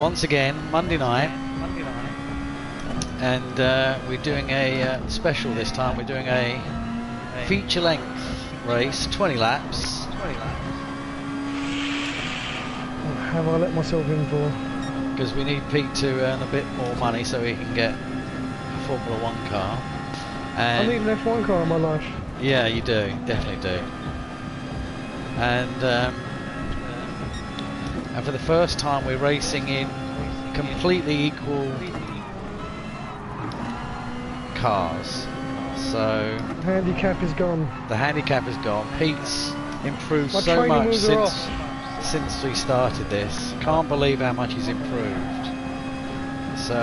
Once again, Monday night, and we're doing a special this time. We're doing a feature-length race, 20 laps. Have I let myself in for? Because we need Pete to earn a bit more money so he can get a Formula 1 car. I And need an F1 car in my life. yeah, you do, definitely do. And for the first time we're racing in completely equal cars. So The handicap is gone. the handicap is gone. Pete's improved My so training much wheels are off. since we started this. Can't believe how much he's improved. So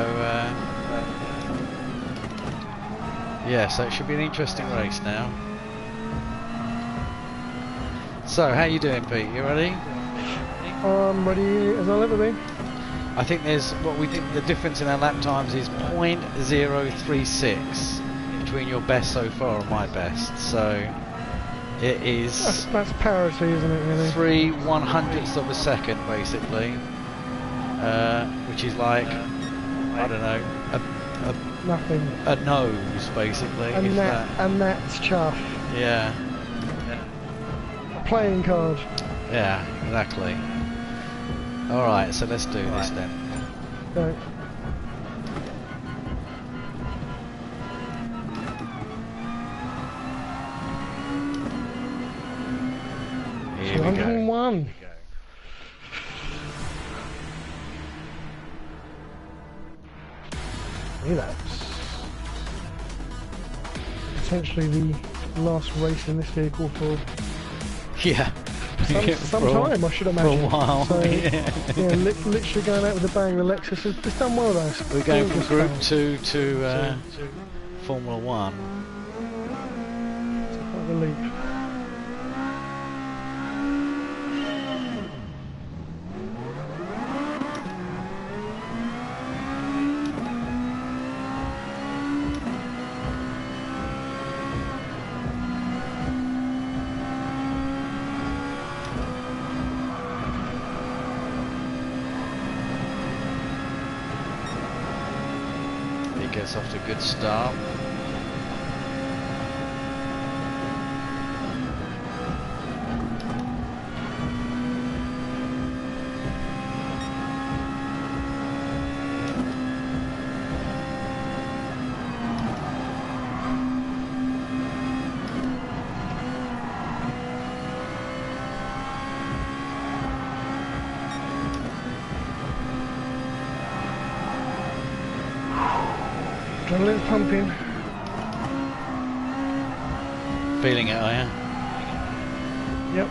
yeah, so it should be an interesting race now. So how you doing, Pete? You ready? I'm ready as I'll ever be. I think there's the difference in our lap times is 0.036 between your best so far and my best. So it is That's parity, isn't it, really? 3/100ths of a second basically, which is like I don't know, Nothing. a nose basically. And if that. and that's chuff. Yeah. A playing card. Yeah, exactly. Alright, so let's do this then. Right. Here we go. 201. That's potentially the last race in this vehicle for Yeah. some time, I should imagine. For a while. So, yeah. literally going out with a bang. The Lexus has done well though. We're going from Group 2 to Formula 1. It's quite a relief. He gets off to a good start. Adrenaline's pumping. Feeling it, are you? Yep.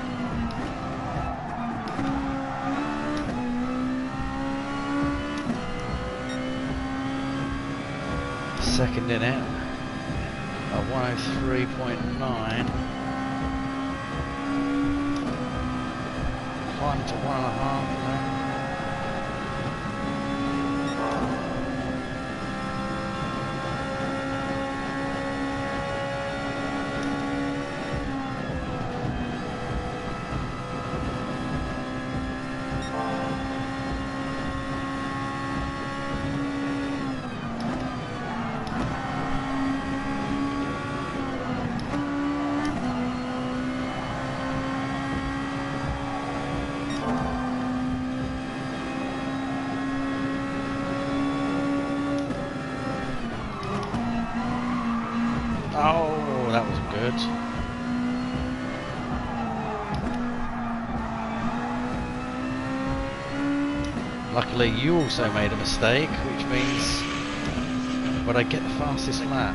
Second in it. At 103.9. Climb to 1.5. Oh, that was good. Luckily, you also made a mistake, which means but I get the fastest lap.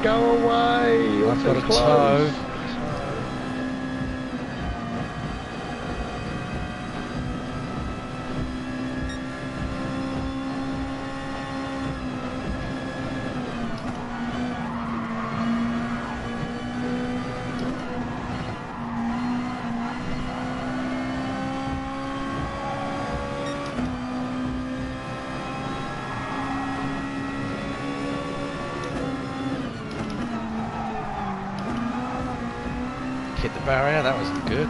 Go away! You're I've too got a close. toe. hit the barrier. That wasn't good.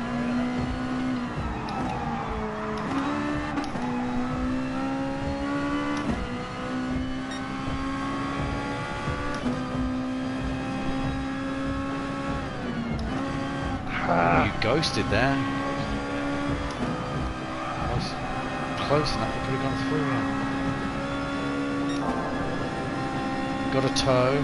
You ghosted there. I was close enough, I could have gone through. Got a toe.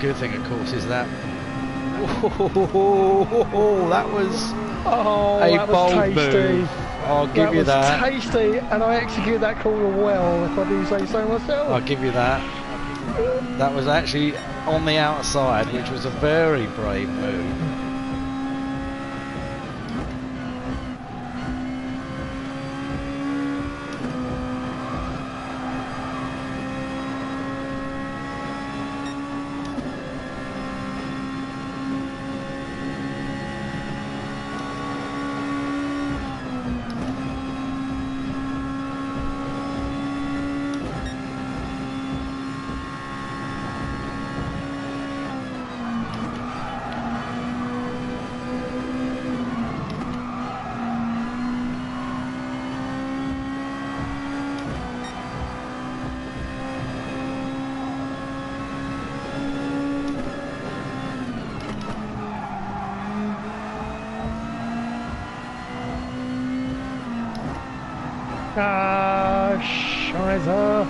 Good thing, of course, is that. Oh, that was a bold move. I'll give you that. That was tasty, and I executed that corner well, if I do say so myself. I'll give you that. That was actually on the outside, which was a very brave move. Shizer.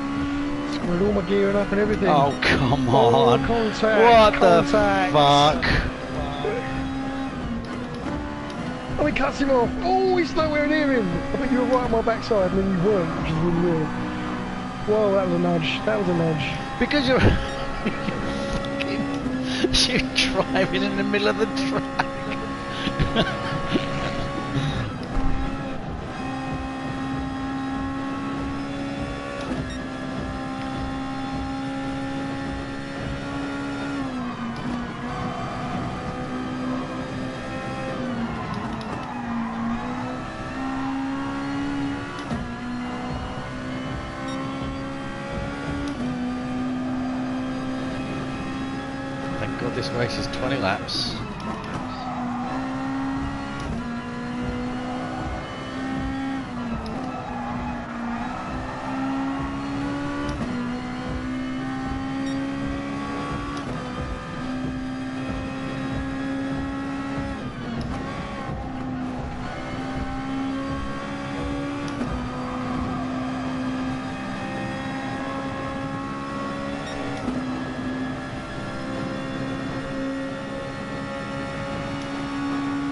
Screwed all my gearing up and everything. Oh, come on. Contact, what the fuck? Oh, he cuts him off. Oh, he's nowhere near him. I bet you were right on my backside and then you weren't, which is really weird. Whoa, that was a nudge. That was a nudge. Because you're... you're driving in the middle of the track. God, this race is 20 laps.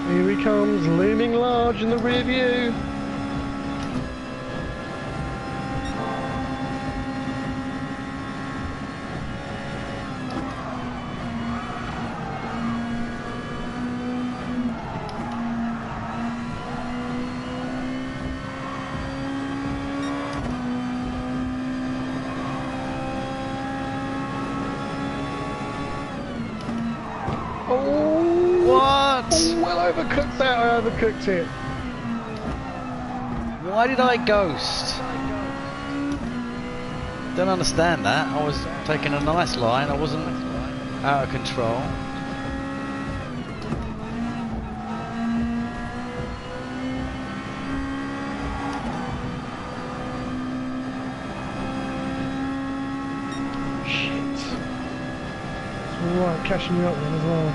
Here he comes, looming large in the rear view. Well overcooked that, I overcooked it. Why did I ghost? Don't understand that. I was taking a nice line, I wasn't out of control. Shit. It's alright, cashing you up then as well.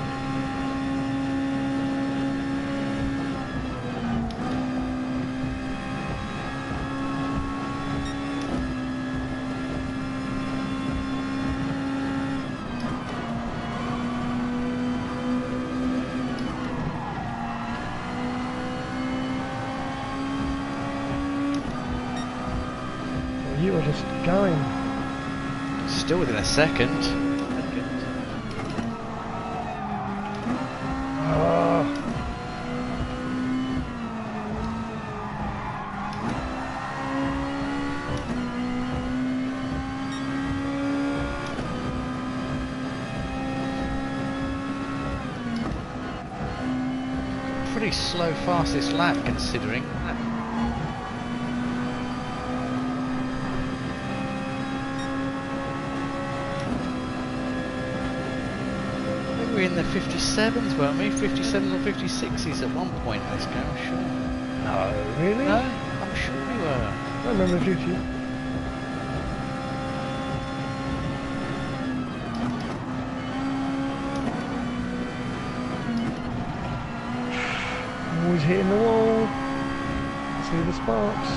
You were just going. Still within a second. pretty slow fastest lap considering. I think we're in the 57s, weren't we? 57s or 56s at one point in this game, I'm sure. No, really? No? I'm sure we were. I remember the 50. Always hitting the wall. See the sparks.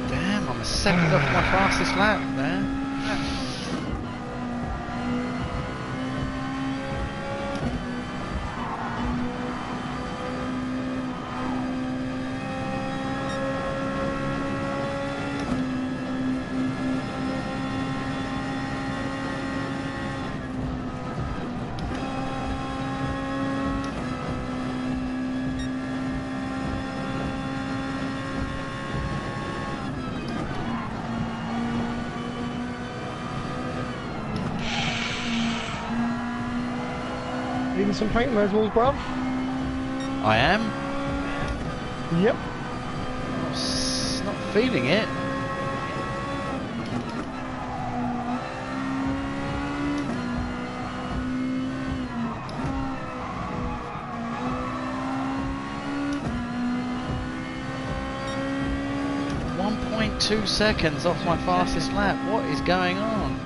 Damn, I'm a second off my fastest lap there. Needing some paint in those walls, bruv? I am. Yep. Not feeling it. .2 seconds off my fastest lap. What is going on?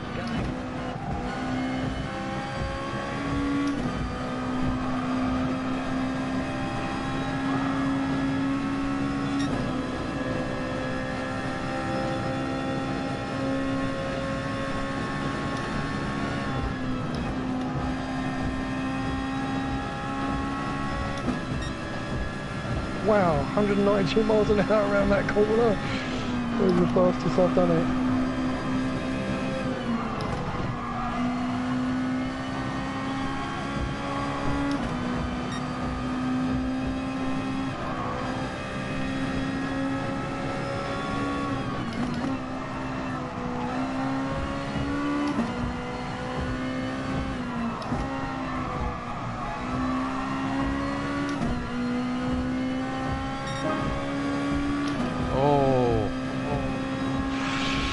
Wow, 192 miles an hour around that corner. That was the fastest I've done it.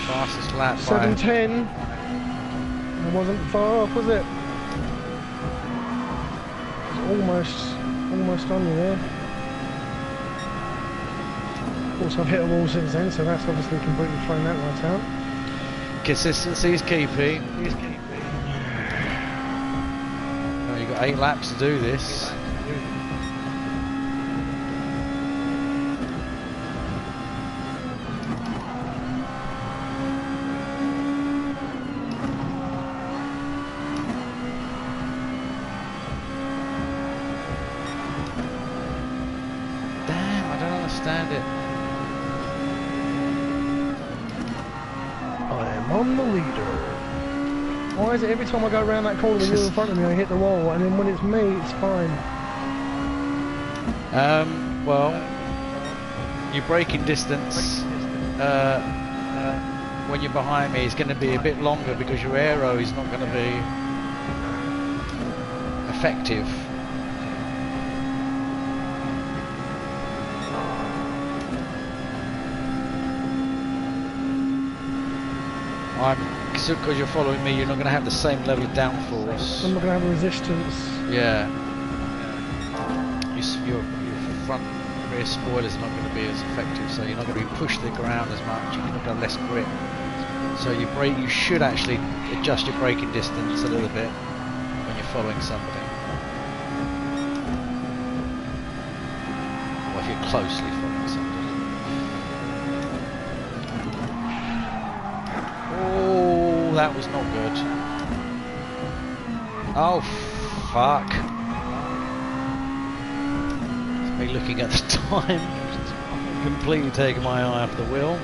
Fastest lap. 7:10. It wasn't far off, was it? Almost on you there. Of course, I've hit a wall since then, so that's obviously completely thrown that right out. Consistency is key, Pete. Oh, you've got 8 laps to do this. Understand it. I am on the leader. Why is it every time I go around that corner when you're in front of me I hit the wall, and then when it's me it's fine? Well, your braking distance when you're behind me is going to be a bit longer because your aero is not going to be effective. Because you're following me, you're not going to have the same level of downforce. I'm not going to have a resistance. Yeah. Your front rear spoilers are not going to be as effective, so you're not going to be pushed to the ground as much. You're not going to have less grip. So you should actually adjust your braking distance a little bit when you're following somebody. Or if you're closely following somebody. Oh, that was not good. Oh, fuck. It's me looking at the time. Completely taking my eye off the wheel.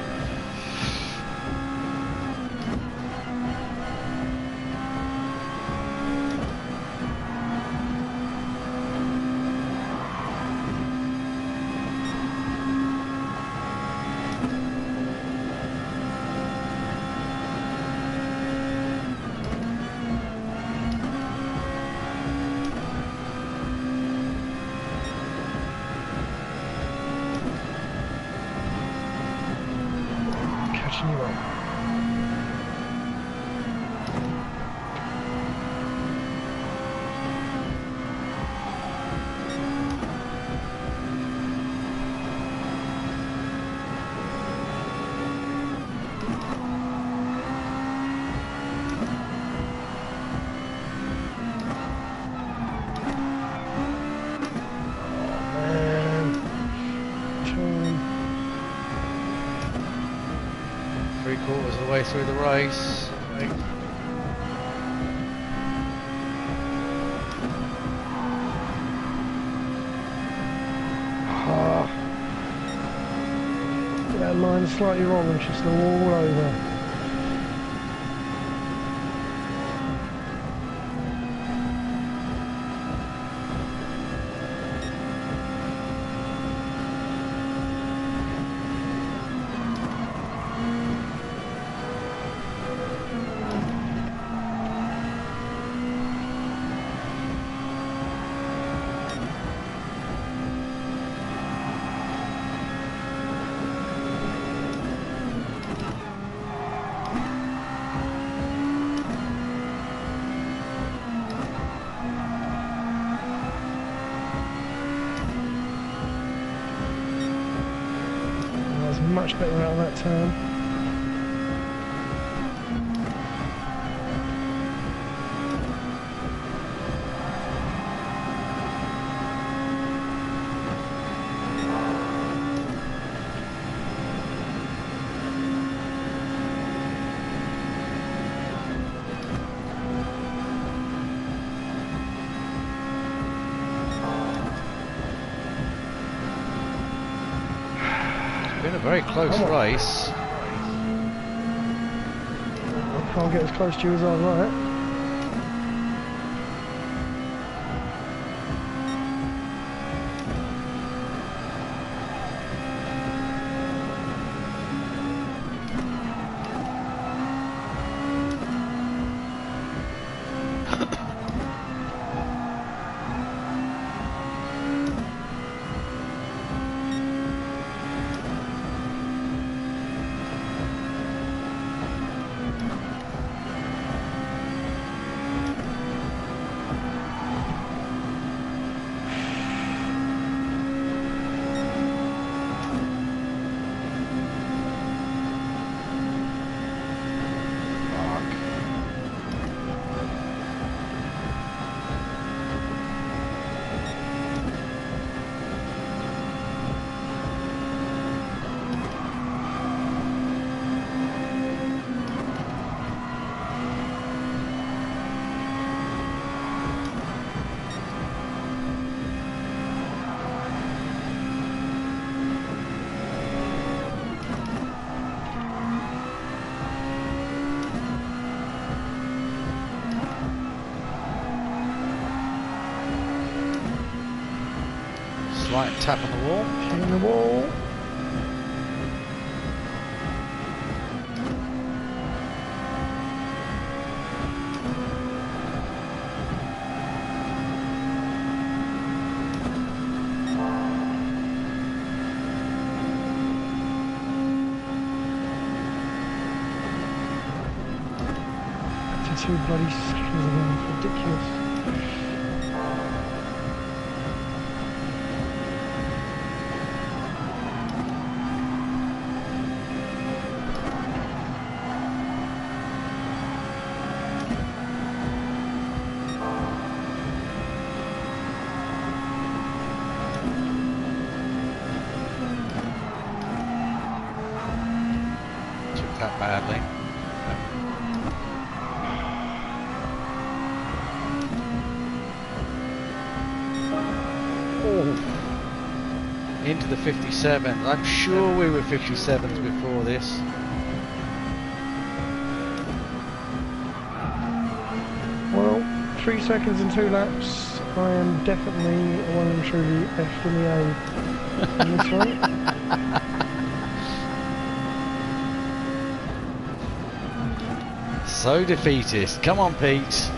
3/4 of the way through the race. Right. That line's slightly wrong and she's still all over. Much better out of that turn. Been a very close race. I can't get as close to you as I'd like. Slight tap on the wall. On the wall. Two bloody seconds again, it's ridiculous. Took that badly. Into the 57. I'm sure we were 57s before this. Well, 3 seconds and 2 laps. I am definitely well and truly F in the A in this one. So defeatist. Come on, Pete.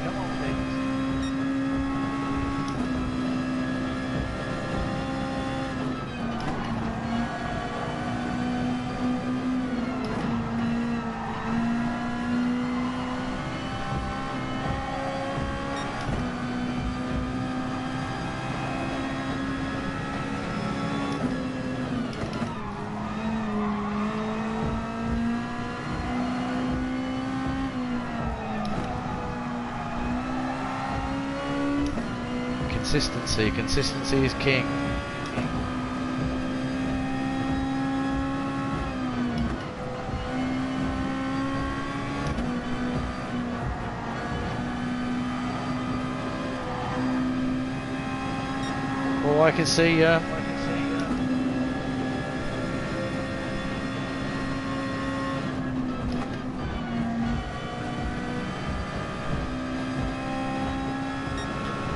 Consistency is king. Oh, I can see ya.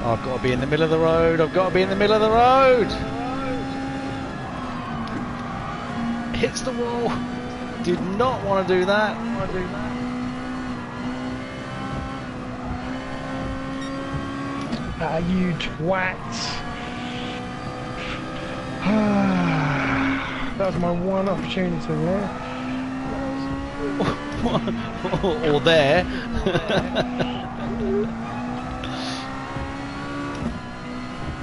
I've got to be in the middle of the road. I've got to be in the middle of the road. Hits the wall. Did not want to do that. Ah, you twat. That was my one opportunity there. Or there.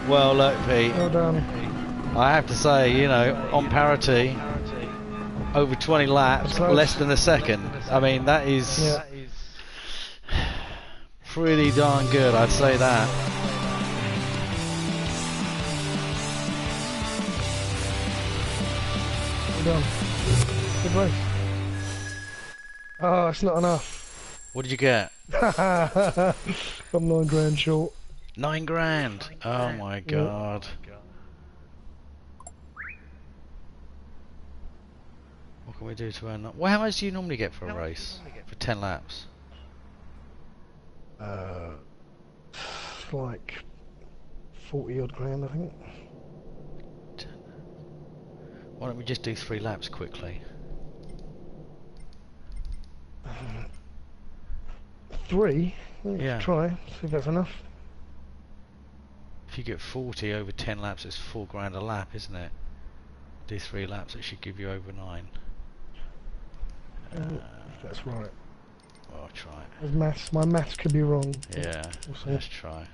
Well, look, Pete. Well done. I have to say, you know, on parity, over 20 laps, less than a second. I mean, that is pretty darn good, I'd say that. Well done. Good race. Oh, it's not enough. What did you get? I'm £9 short. 9 grand. Oh my god. What can we do to earn that? Well, how much do you normally get for a race? For 10 laps? Like 40 odd grand, I think. Why don't we just do 3 laps quickly? 3? Yeah. Try, see if that's enough. If you get 40 over 10 laps, it's 4 grand a lap, isn't it? Do 3 laps, it should give you over 9. If that's right. Well, I'll try it. There's maths. My maths could be wrong. Yeah, We'll let's try.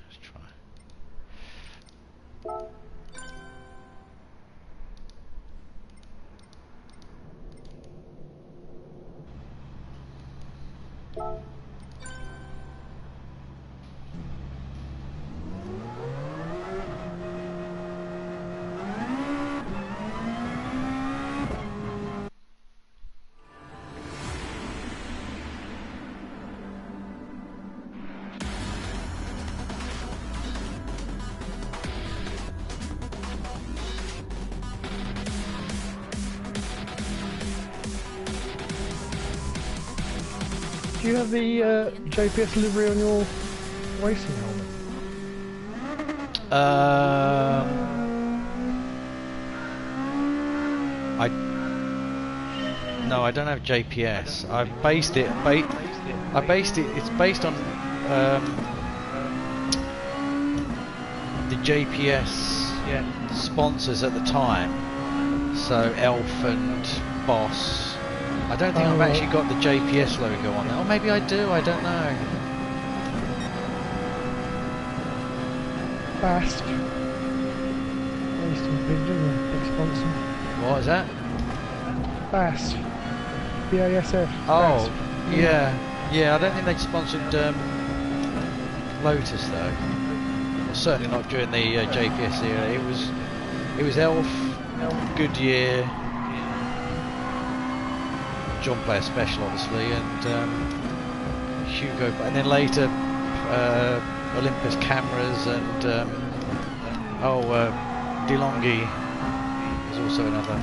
Do you have the JPS livery on your racing helmet? No, I don't have JPS. I've based it. I based it. It's based on the JPS sponsors at the time. So Elf and Boss. I don't think I've actually got the JPS logo on there. Or maybe I do. I don't know. Fast. Big sponsor. What is that? Fast. BASF. Oh, Fast. yeah. I don't think they sponsored Lotus though. Well, certainly not during the JPS era. It was Elf, Goodyear, John Player Special, obviously, and Hugo, and then later Olympus Cameras and DeLonghi was also another.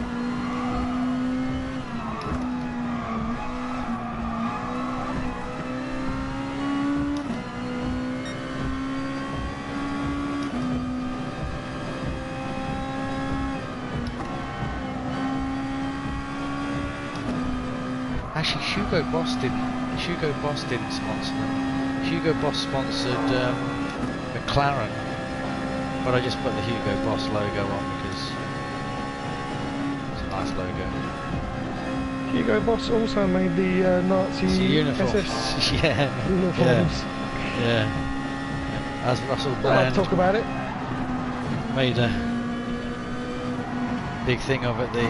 Actually, Hugo Boss didn't sponsor them. Hugo Boss sponsored McLaren, but I just put the Hugo Boss logo on because it's a nice logo. Hugo Boss also made the Nazi uniforms. SS uniforms. Yeah. As Russell I'd like Brand to talk about it. made a big thing of it, the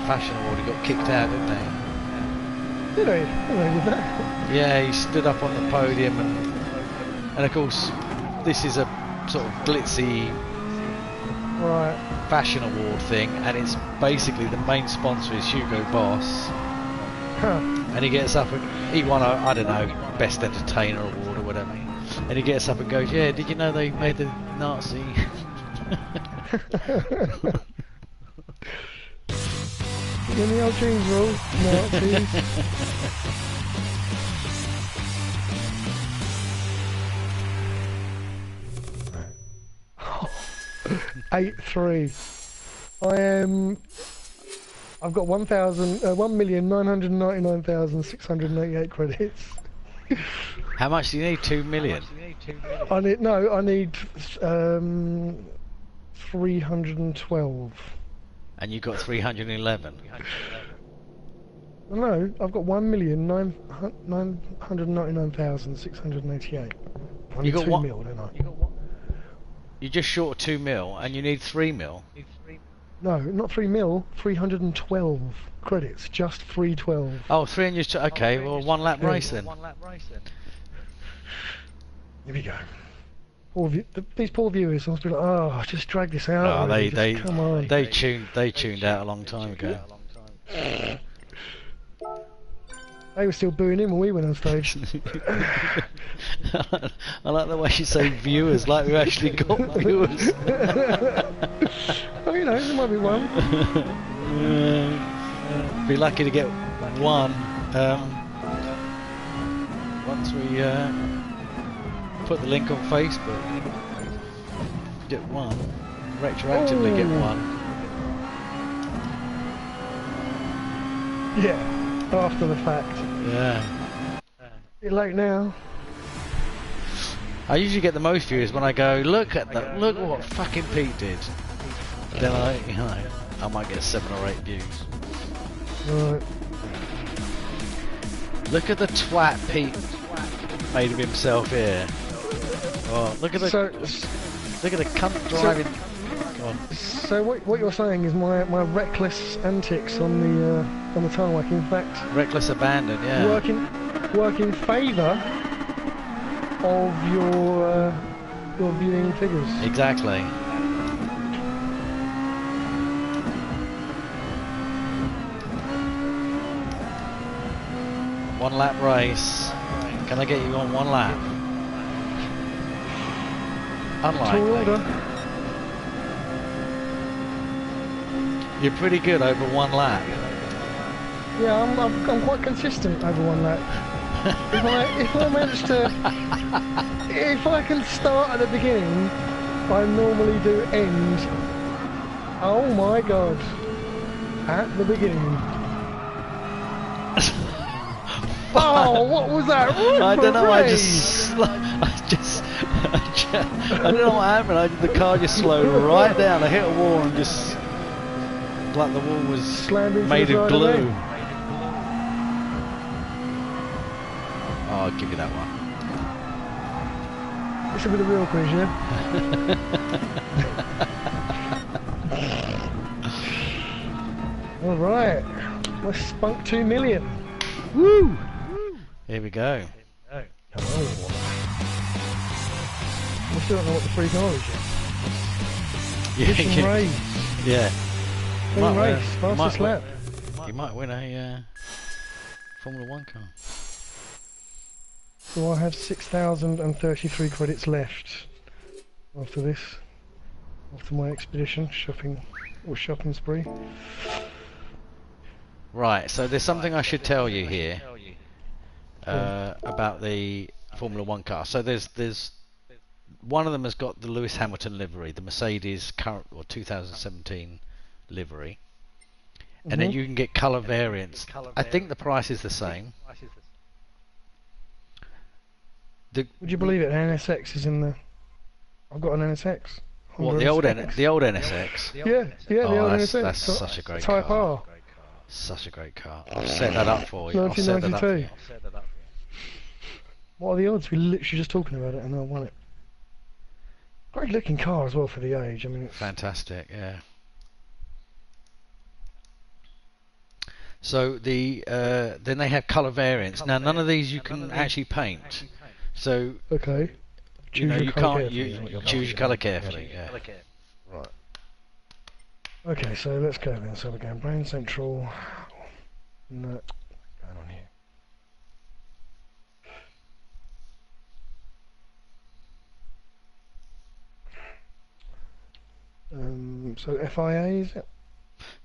Fashion Award, he got kicked out, didn't he? Did he? I did that. Yeah, he stood up on the podium and of course this is a sort of glitzy fashion award thing, and it's basically the main sponsor is Hugo Boss. And he gets up and he won a, I don't know, best entertainer award or whatever. And And he gets up and goes, yeah, did you know they made the Nazi? In the old jeans rule, Nazis. 8-3. I've got 1,999,688 credits. How much do you need? 2 million? I need 312. And you got 311? No, I've got 1,999,688. I need 2 mil, don't I? You're just short of 2 mil, and you need 3 mil? No, not 3 mil, 312 credits, just 312. Oh, 300, okay, well, one lap race then. Here we go. These poor viewers must be like, oh, just drag this out. Oh, already. Come on. They tuned out a long time ago. They were still booing him when we went on stage. I like the way you say viewers, like we actually got viewers. Oh, you know, there might be one. Be lucky to get one once we put the link on Facebook. Get one. Retroactively get one. Yeah, after the fact. Yeah. Bit late now. I usually get the most views when I go, look at that, look what fucking Pete did. Then I might get 7 or 8 views. Right. Look at the twat Pete made of himself here. Oh, look at the cunt driving. Go on. So what you're saying is my reckless antics on the tarmac, in fact, Reckless abandon, yeah. work in favour of your viewing figures. Exactly. One lap race. Can I get you on one lap? Unlikely. You're pretty good over one lap. Yeah, I'm quite consistent over one lap. If I manage to, if I can start at the beginning, I normally do end. Oh my god! At the beginning. Oh, what was that? I don't know. I don't know what happened. The car just slowed right down. I hit a wall and just like the wall was made of glue. Oh, I'll give you that one. This will be the real quiz, yeah? Alright, let's spunk 2 million. Woo! Here we go. Oh. We still don't know what the free car is yet. Yeah, race. Yeah. Clean race, fastest lap. You might win a Formula 1 car. So I have 6,033 credits left after this. After my expedition, shopping spree. Right, so there's something I should tell you here about the Formula 1 car. So there's one of them has got the Lewis Hamilton livery, the Mercedes current or 2017 livery, and then you can get colour variants. I think the price is the same. Would you believe it? An NSX is in the. I've got an NSX. What, the old NSX? Yeah, the old NSX. That's such a great Type car. R. Such a great car. I'll set that up for you. 1992. What are the odds? We literally just talking about it and I won it. Great looking car as well for the age. I mean, it's fantastic. Yeah. So then they have colour variants. Now none of these you can actually paint. So okay. You can't. You choose your colour carefully. Yeah. Right. Okay, so let's go then. So we're going Brain Central. No, going on here. So FIA is it?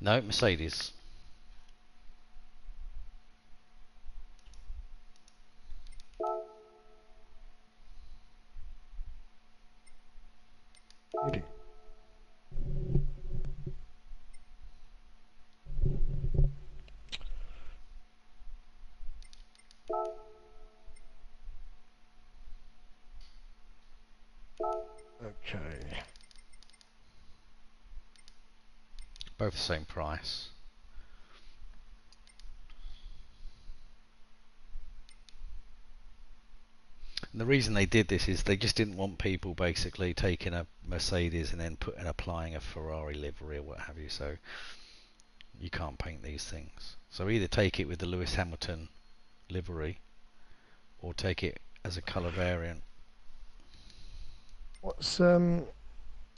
No, Mercedes. Really? Okay. Both the same price. And the reason they did this is they just didn't want people basically taking a Mercedes and then applying a Ferrari livery or what have you. So you can't paint these things. So either take it with the Lewis Hamilton livery or take it as a colour variant. What's so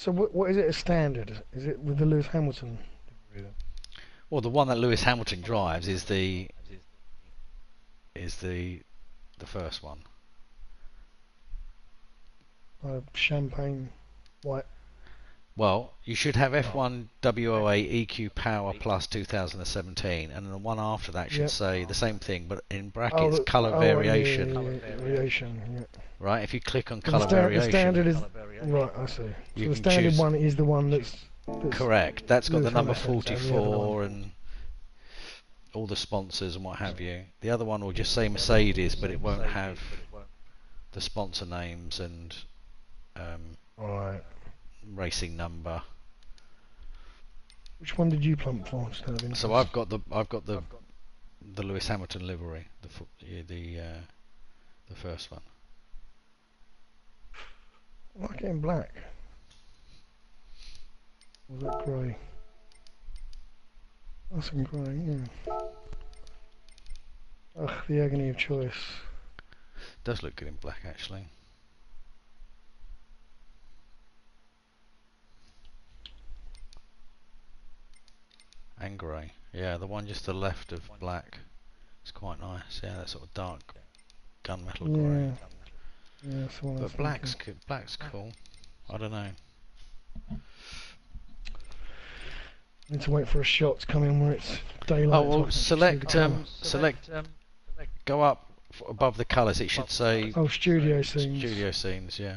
what is it a standard? Is it with the Lewis Hamilton? Well, the one that Lewis Hamilton drives is the first one. Champagne white. Well, you should have F1 WOA EQ Power Plus 2017, and the one after that should say the same thing, but in brackets colour variation. Variation, yeah. Right, if you click on colour variation, the standard is right. I see. So the standard one is the one that's correct. That's got the number Hamilton, 44 and all the sponsors and what have you. The other one will just say Mercedes, but it won't have the sponsor names and right. racing number. Which one did you plump for? So I've got the Lewis Hamilton livery, the first one. I like it in black. Or was that grey? That's in grey, yeah. Ugh, the agony of choice. Does look good in black actually. And grey. Yeah, the one just to the left of black is quite nice. Yeah, that sort of dark gunmetal grey. Yeah, that's what but black's cool. I don't know. Need to wait for a shot to come in where it's daylight. Oh well, select. Go up above the colours. It should say. Oh, studio scenes. Studio scenes, yeah.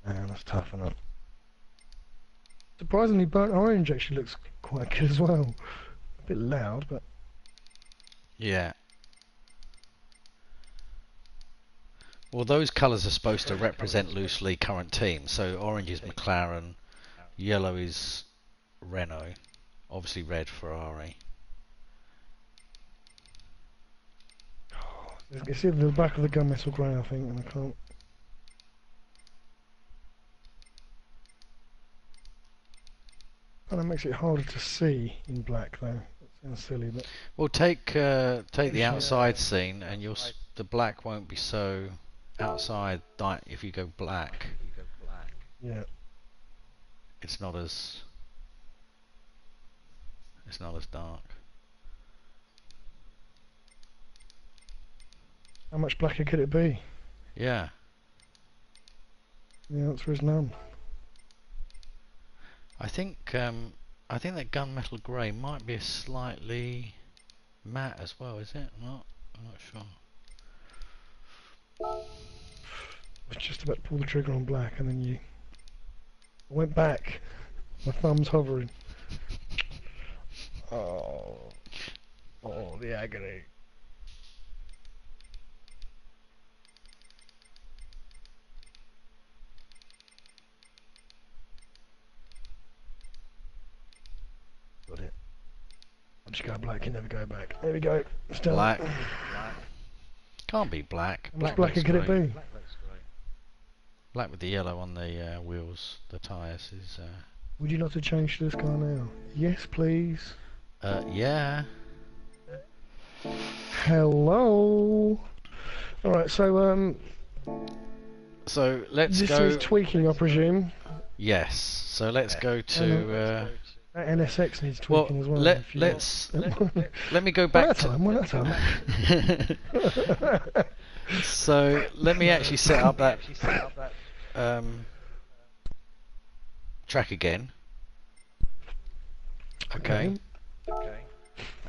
Man, that's tough enough. Surprisingly, burnt orange actually looks quite good as well. A bit loud, but yeah. Well, those colours are supposed to represent loosely current teams. So orange is McLaren, yellow is Renault, obviously red Ferrari. It's in the back of the gunmetal grey, I think, and I can't. And it makes it harder to see in black, though. That sounds silly, but. Well, take the outside scene, and the black won't be so outside. If you go black, yeah, it's not as dark. How much blacker could it be? Yeah. The answer is none. I think that gunmetal grey might be a slightly matte as well, is it? I'm not sure. I was just about to pull the trigger on black, and then I went back. My thumb's hovering. Oh, the agony. Got it. Once you go black, you never go back. There we go. It's done. Black. Can't be black. How much blacker could it be? Black with the yellow on the wheels, the tyres is. Would you like to change to this car now? Yes, please. Yeah. Hello. All right, so So let's this go. is tweaking, I presume. Yes. So let's go to. That NSX needs tweaking as well. Let me go back one at a time. So let me actually set up that track again. Okay.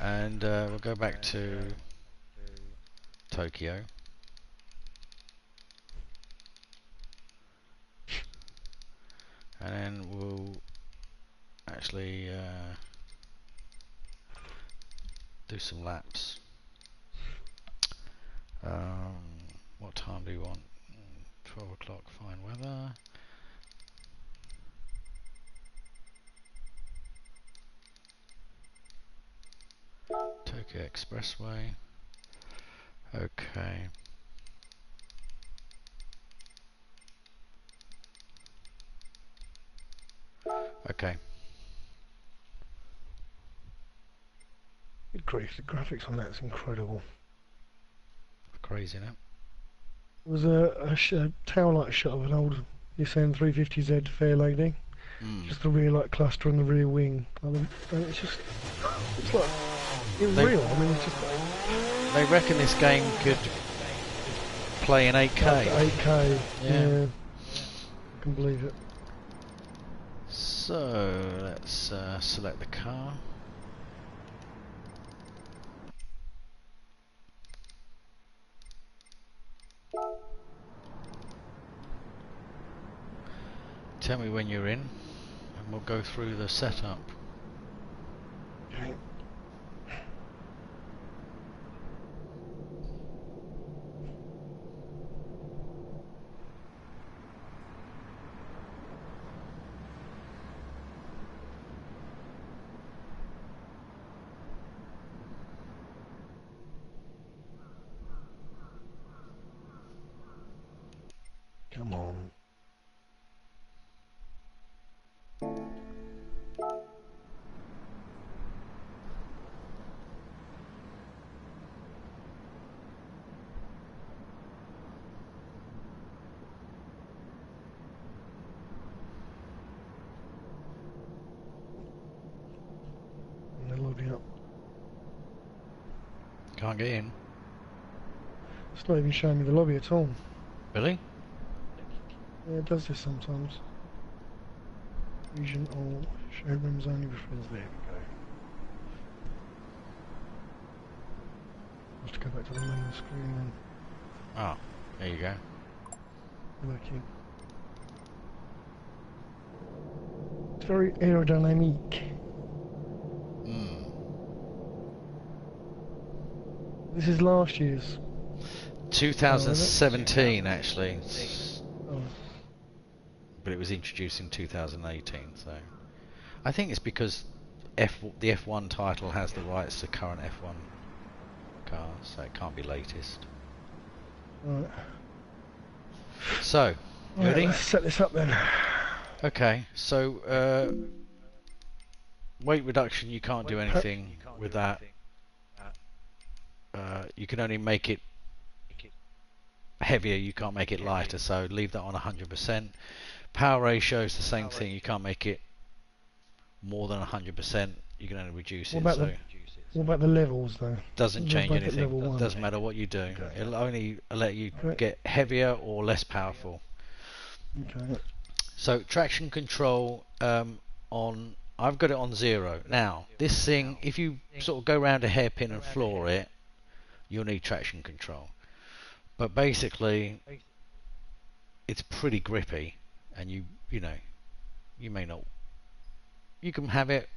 And we'll go back to Tokyo. And then we'll actually do some laps. What time do you want? 12 o'clock, fine weather. Tokyo Expressway. Okay. Okay. Good grief, the graphics on that's incredible. Crazy, now. It was a tail light shot of an old Nissan 350Z Fair Lady. Just the rear light cluster and the rear wing. And it's just, it's like, it's real. I mean, it's just. They reckon this game could play in 8K. 8K, yeah. I can believe it. So let's select the car. Tell me when you're in, and we'll go through the setup. Okay. Come on. And they're loading up. Can't get in. It's not even showing me the lobby at all. Really? Yeah, it does this sometimes. Region all showrooms only reference. There we go. I'll have to go back to the main screen and Oh, there you go. working. It's very aerodynamic. This is last year's. 2017 actually. Oh. But it was introduced in 2018, so I think it's because the F1 title has the rights to current F1 cars, so it can't be latest. Right. So, ready? Let's set this up then. Okay, so weight reduction, you can't do anything with that. You can only make it heavier, you can't make it lighter, so leave that on 100%. Power ratio is the same thing, you can't make it more than 100%, you can only reduce it. What about the levels though? Doesn't change anything, level doesn't matter what you do. Okay. It'll only let you get heavier or less powerful. Okay. So traction control on, I've got it on 0. Now, this thing, if you sort of go around a hairpin and floor it, you'll need traction control. But basically, it's pretty grippy, and you know, you may not. You can have it.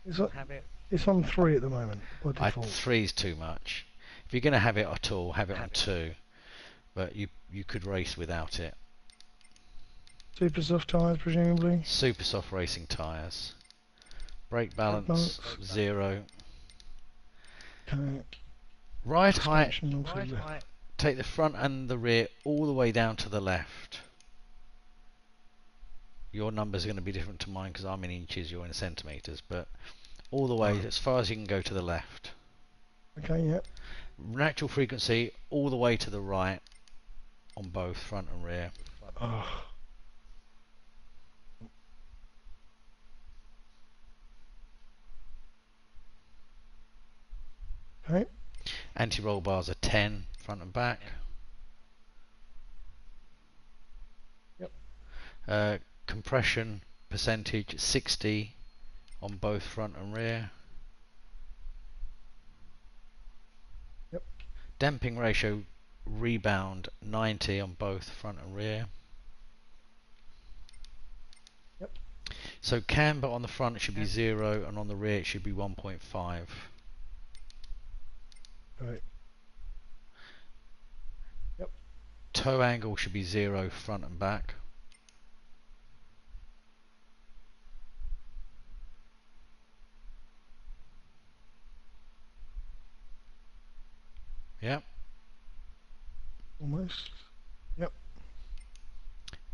It's on 3 at the moment. By default. 3 is too much. If you're going to have it at all, have it on 2. But you could race without it. Super soft tyres, presumably. Super soft racing tyres. Brake balance 0. Okay. Ride height. Take the front and the rear all the way down to the left. Your numbers are going to be different to mine because I'm in inches, you're in centimetres, but all the way as far as you can go to the left. Okay, yeah. Natural frequency all the way to the right on both front and rear. Oh. Okay. Anti-roll bars are 10 front and back. Compression percentage 60 on both front and rear. Yep. Damping ratio rebound 90 on both front and rear. Yep. So camber on the front should be 0 and on the rear it should be 1.5. Right. Yep. Toe angle should be 0 front and back. Yep. Almost. Yep.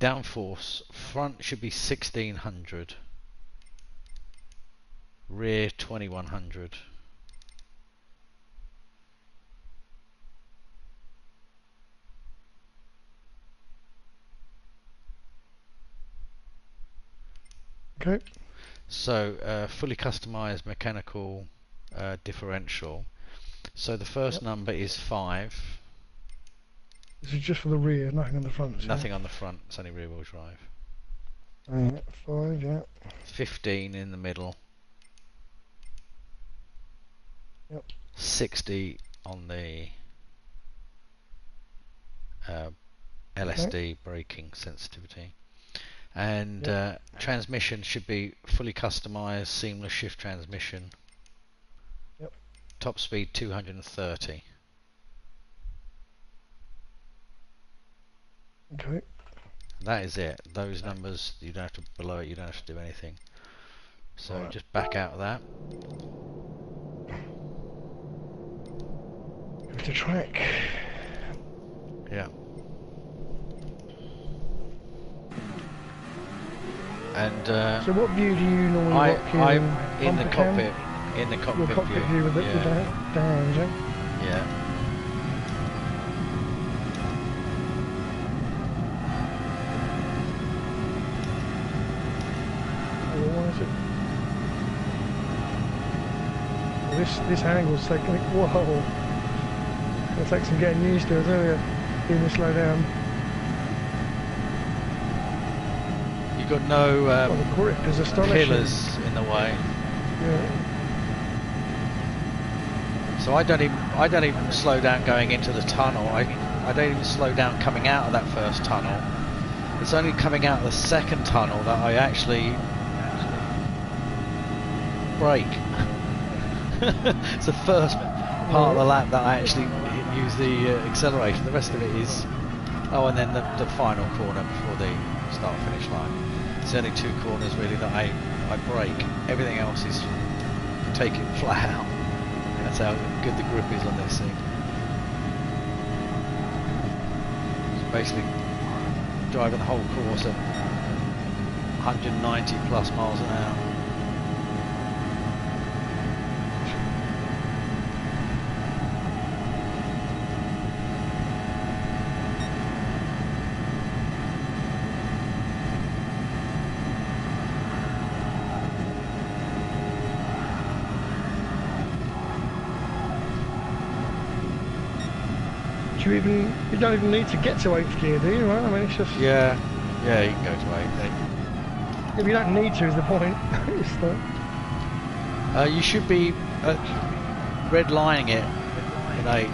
Downforce front should be 1600. Rear 2100. Okay. So fully customized mechanical differential. So the first number is 5. This is just for the rear, nothing on the front. Nothing on the front, it's only rear wheel drive. 5, yeah. 15 in the middle. Yep. 60 on the LSD braking sensitivity. And transmission should be fully customized, seamless shift transmission. Yep. Top speed 230. Okay. That is it. Those numbers, you don't have to below it, you don't have to do anything. So Right. just back out of that. Go to track. Yeah. And So what view do you normally rock here? I'm in the cockpit. In the cockpit, your cockpit view with the down, yeah? Yeah. This angle's taking it. Whoa! It'll take some getting used to, isn't it? Even to slow down. You've got no The grip is astonishing. pillars in the way. Yeah. So I don't even slow down going into the tunnel. I don't even slow down coming out of that first tunnel. It's only coming out of the second tunnel that I actually brake. It's the first part of the lap that I actually use the acceleration. The rest of it is and then the final corner before the start finish line. It's only 2 corners really that I brake. Everything else is take it flat out. That's how good the grip is on this thing. It's basically driving the whole course at 190 plus miles an hour. You don't even need to get to 8th gear, do you? Right? I mean, it's just Yeah, you can go to 8. if you don't need to, is the point. It's You should be redlining it in 8.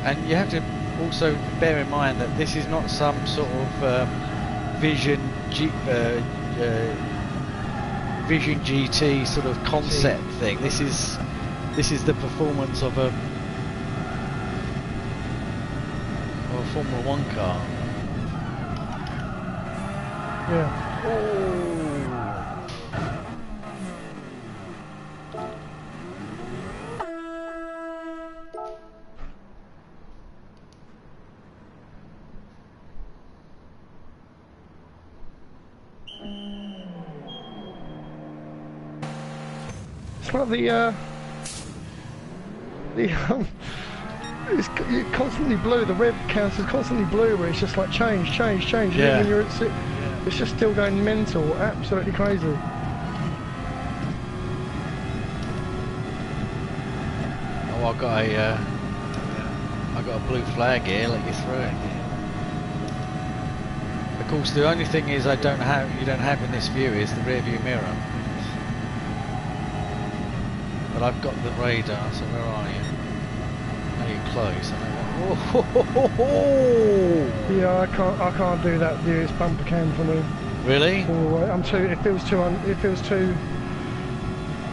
And you have to also bear in mind that this is not some sort of Vision GT sort of concept thing. This is the performance of a Formula 1 car. Yeah. Oh. like it's constantly blue. The red counter's constantly blue, where it's just like change. Yeah. Even when you're at it's just still going mental, absolutely crazy. Oh, I got a blue flag here. Let you through. Of course, the only thing is you don't have in this view is the rear view mirror. But I've got the radar. So where are you? Are you close? Yeah, I can't do that view. It's bumper cam for me. Really? All the way. It feels too.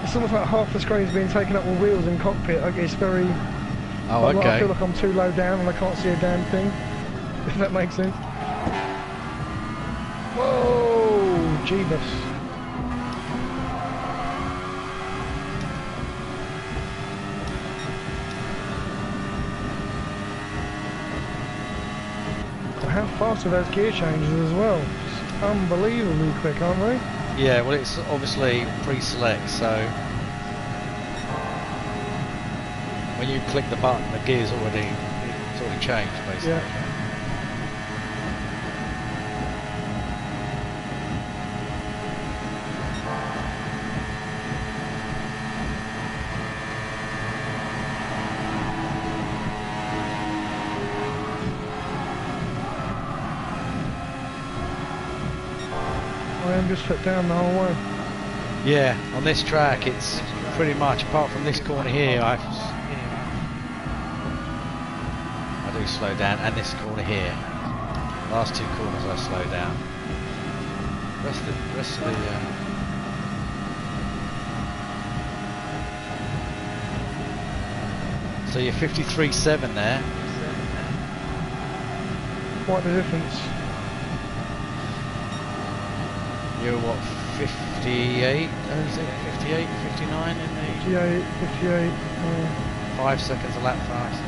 It's almost like half the screen's being taken up with wheels and cockpit. It's very. Oh, okay. Like I feel like I'm too low down and I can't see a damn thing. If that makes sense. Whoa, Jeebus. How fast are those gear changes as well? Just unbelievably quick, aren't they? Yeah, well, it's obviously pre-select, so when you click the button, the gear's already changed, basically. Yeah. I am just foot down the whole way. Yeah, on this track, it's pretty much, apart from this corner here, I do slow down, and this corner here. Last two corners I slow down. Rest of the so you're 53.7 there. Quite the difference. You're what, 58? Is it 58, 59 in the... 58. 5 seconds a lap faster.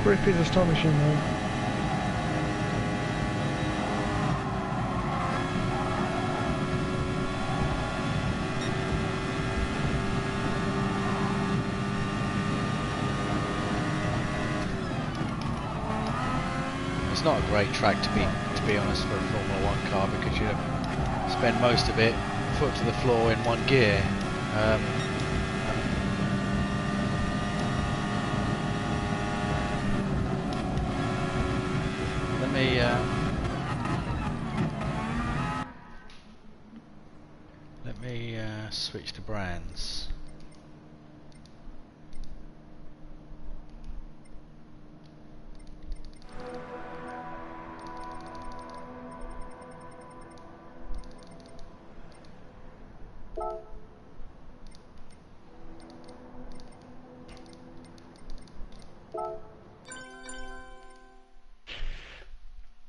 Grip is astonishing though. It's not a great track to be honest for a Formula 1 car, because you spend most of it foot to the floor in one gear. Let me switch to brands.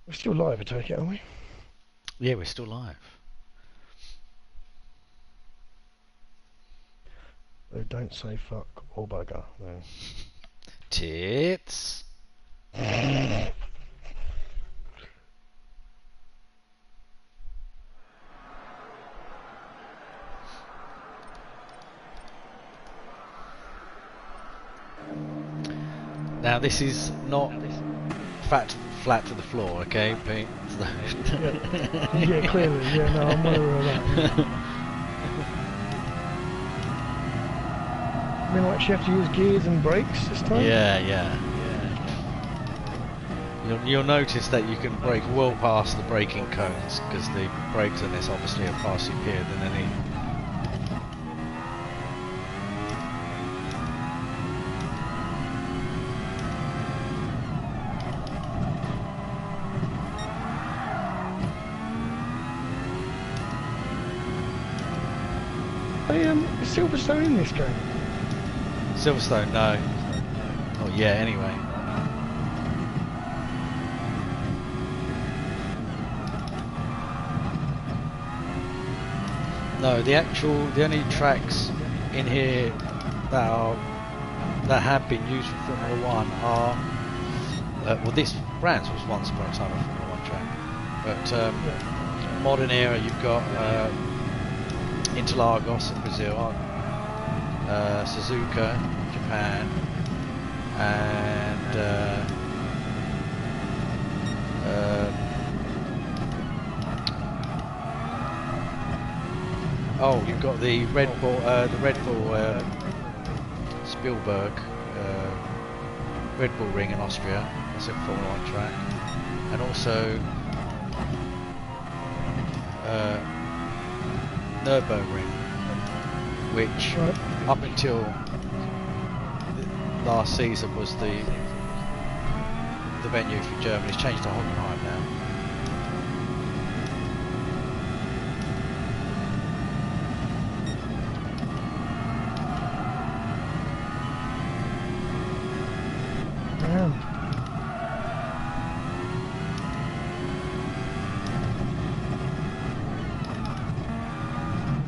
We're still live, I take it, aren't we? Yeah, we're still live. Oh, don't say fuck or bugger. No. Tits. Now this is not flat to the floor, okay, Pete? Yeah, clearly. Yeah, no, I'm well aware of that. I mean, like, you have to use gears and brakes this time? Yeah. You'll notice that you can brake well past the braking cones, because the brakes on this obviously are far superior than any. Is Silverstone in this game? Silverstone, no. Oh yeah, anyway. No, the only tracks in here that have been used for Formula 1 are well, this Brands was once upon a time a Formula 1 track. But modern era, you've got Interlagos in Brazil, Suzuka, Japan, and oh, you've got the Red Bull Spielberg Red Bull Ring in Austria. That's a Formula 1 track, and also Nürburgring, which up until last season was the venue for Germany. It's changed to Hockenheim now.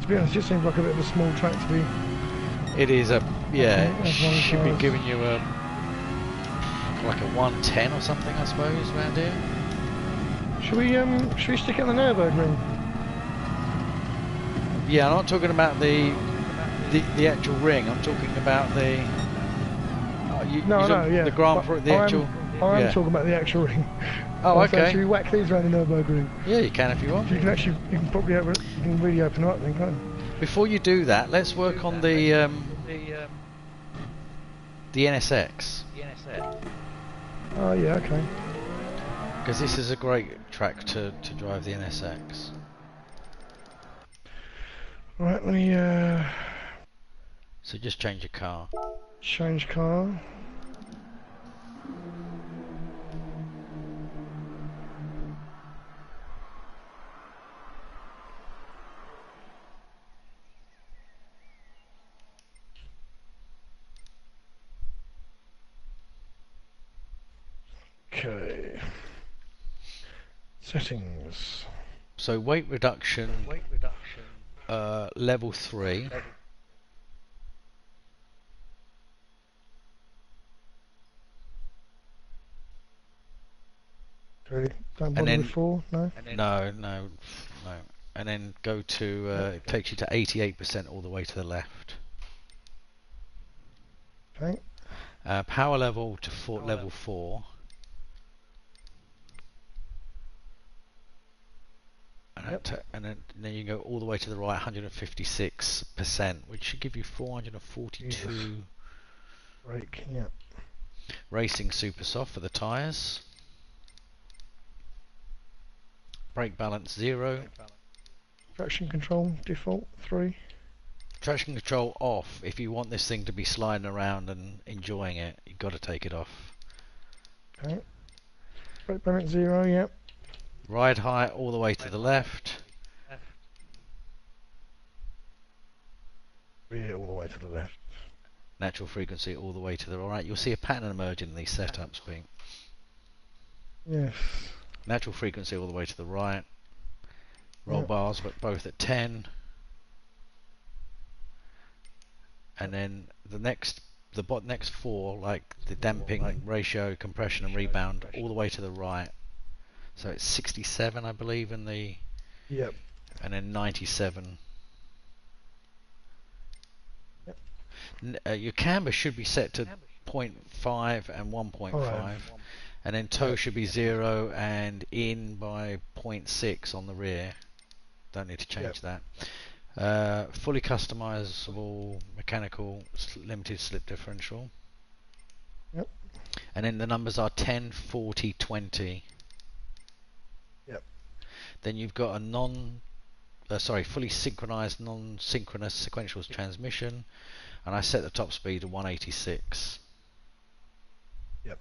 To be honest, it just seems like a bit of a small track to be. It is a should be giving you a like a 110 or something, I suppose, around here. Should we stick it on the Nürburgring? Yeah, I'm not talking about the actual ring. I'm talking about the the Grand Prix, the actual. I am talking about the actual ring. Oh, okay. Should we whack these around the Nürburgring? Yeah, you can if you want. You can probably really open up then, can't you? Before you do that, let's work on the NSX. Oh yeah, okay. Because this is a great track to drive the NSX. Right, let me So just change your car. change car. Okay. Settings. So weight reduction. Level 3. Okay. Don't bother with 4, no? No. And then go to, it takes you to 88% all the way to the left. Okay. Power level to level 4. And then you go all the way to the right, 156%, which should give you 442. Jesus. Brake, yeah. Racing super soft for the tyres. Brake balance 0. Traction control default 3. Traction control off. If you want this thing to be sliding around and enjoying it, you've got to take it off. Okay. Brake balance 0, yep. Ride height all the way to the left. Rear all the way to the left. Natural frequency all the way to the right. You'll see a pattern emerging in these setups, Pete. Yes. Natural frequency all the way to the right. Roll bars, but both at 10. And then the next 4, like the damping, ratio, compression and rebound, all the way to the right. So it's 67, I believe, in the... Yep. And then 97. Yep. Your camber should be set to 0.5 and 1.5. Right. And then toe should be 0 and in by 0.6 on the rear. Don't need to change that. Fully customizable mechanical limited slip differential. Yep. And then the numbers are 10, 40, 20. Yep. Then you've got a fully synchronized non-synchronous sequential transmission, and I set the top speed to 186. Yep.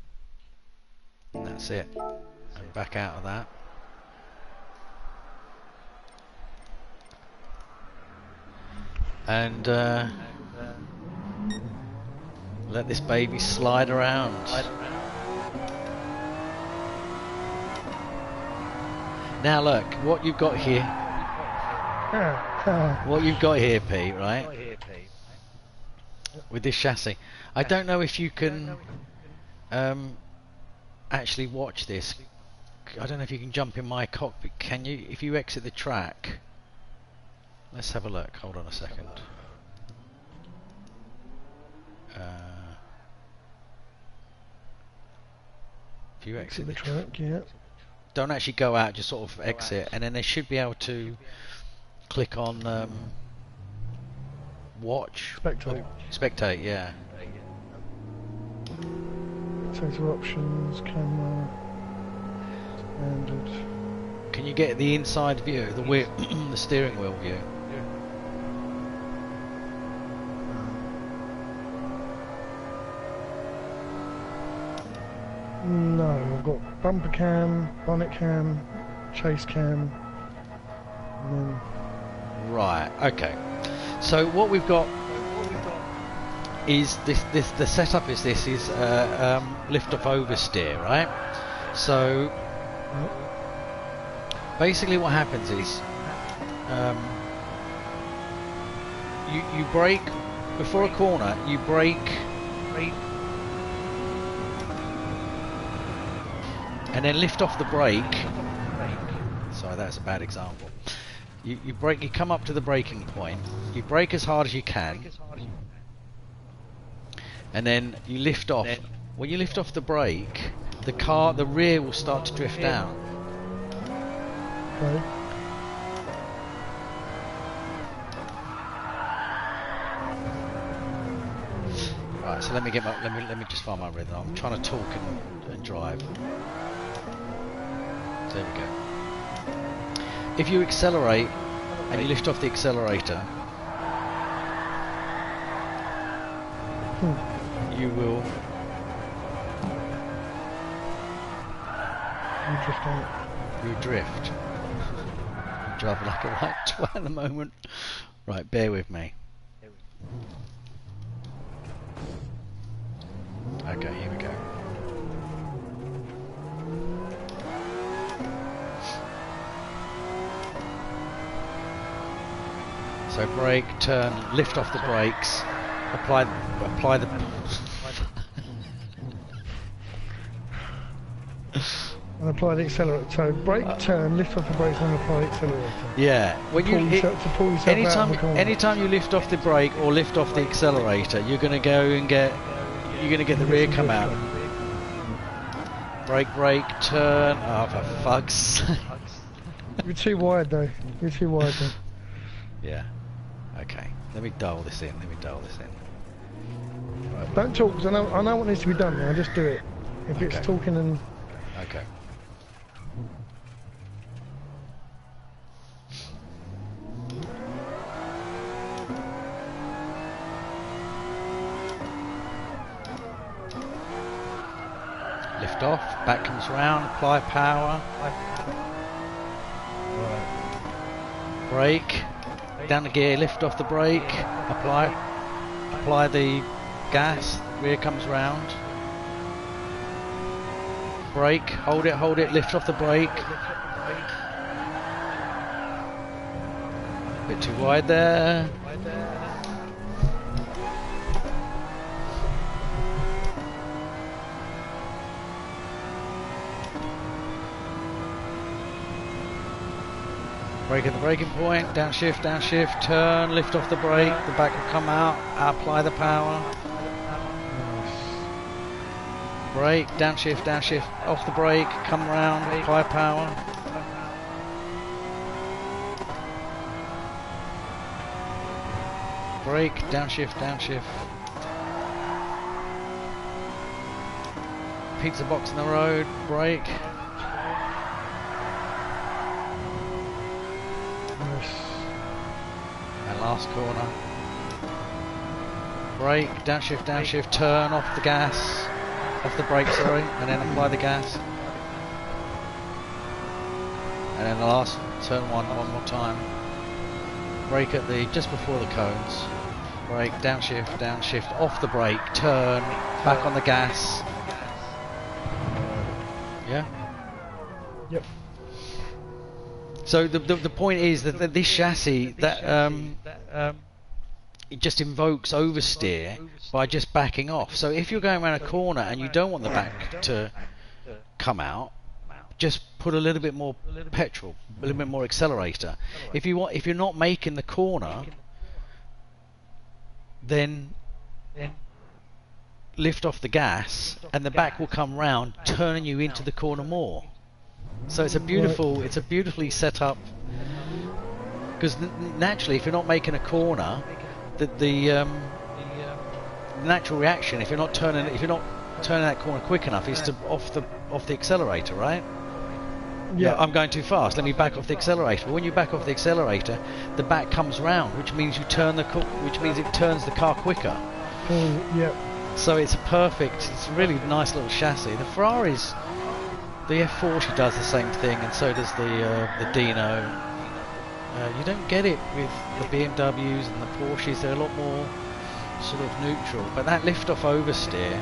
And that's it. And back out of that. And let this baby slide around. Now look, what you've got here, Pete, right? With this chassis, I don't know if you can actually watch this, I don't know if you can jump in my cockpit. Can you? If you exit the track, let's have a look. Hold on a second. If you exit the track, yeah. Don't actually go out, just sort of exit, and then they should be able to click on watch. Spectate. Spectate, yeah. Total options, camera, standard. Can you get the inside view, the wheel, the steering wheel view? No, I've got bumper cam, bonnet cam, chase cam, and then... Right, okay. So what we've got is the setup is lift off oversteer, right? So basically what happens is you brake before a corner, you brake and then lift off the brake. Sorry, that's a bad example. You brake, you come up to the braking point, you brake as hard as you can, and then you lift off. When you lift off the brake, the rear will start to drift down. Okay. Right, so let me just find my rhythm. I'm trying to talk and drive. There we go. If you accelerate and you lift off the accelerator, you will you drift. I'm driving like a right twat at the moment. Right, bear with me. Okay, here we go. So brake, turn, lift off the brakes, apply the and apply the accelerator. So brake, turn, lift off the brakes and apply the accelerator. Yeah. When you pull yourself out of the corner. anytime you lift off the brake or lift off the accelerator, you're gonna get the rear come out. Brake, turn. Oh, for fuck's sake. You're too wide though. You're too wide though. Yeah. Okay. Let me dial this in. Right. Don't talk, because I know what needs to be done now. Just do it. If it's talking and... Okay. Lift off, back comes round, apply power. Brake, down the gear, lift off the brake, apply the gas, rear comes round. Brake, hold it, lift off the brake. Bit too wide there. Brake at the braking point, downshift, turn, lift off the brake, the back will come out, apply the power. Brake, downshift, off the brake, come round, apply power. Brake, downshift. Pizza box in the road, brake. And last corner. Brake, downshift, turn off the gas. Off the brake, sorry, and then apply the gas. And then the last turn one more time. Brake at just before the cones. Brake, downshift, off the brake, turn, back on the gas. Yeah? Yep. So the point is that this chassis it just invokes oversteer by just backing off. So if you're going around a corner and you don't want the back to come out, just put a little bit more petrol, a little bit more accelerator. If you're not making the corner, then lift off the gas, and the back will come round, turning you into the corner more. So it's a beautifully set up. Because naturally, if you're not making a corner, the natural reaction, if you're not turning that corner quick enough, is to off the accelerator, right? Yeah. I'm going too fast. Let me back off the accelerator. But when you back off the accelerator, the back comes round, which means it turns the car quicker. Yeah. So it's a really nice little chassis. The Ferraris, the F40 does the same thing, and so does the Dino. You don't get it with the BMWs and the Porsches. They're a lot more sort of neutral. But that lift-off oversteer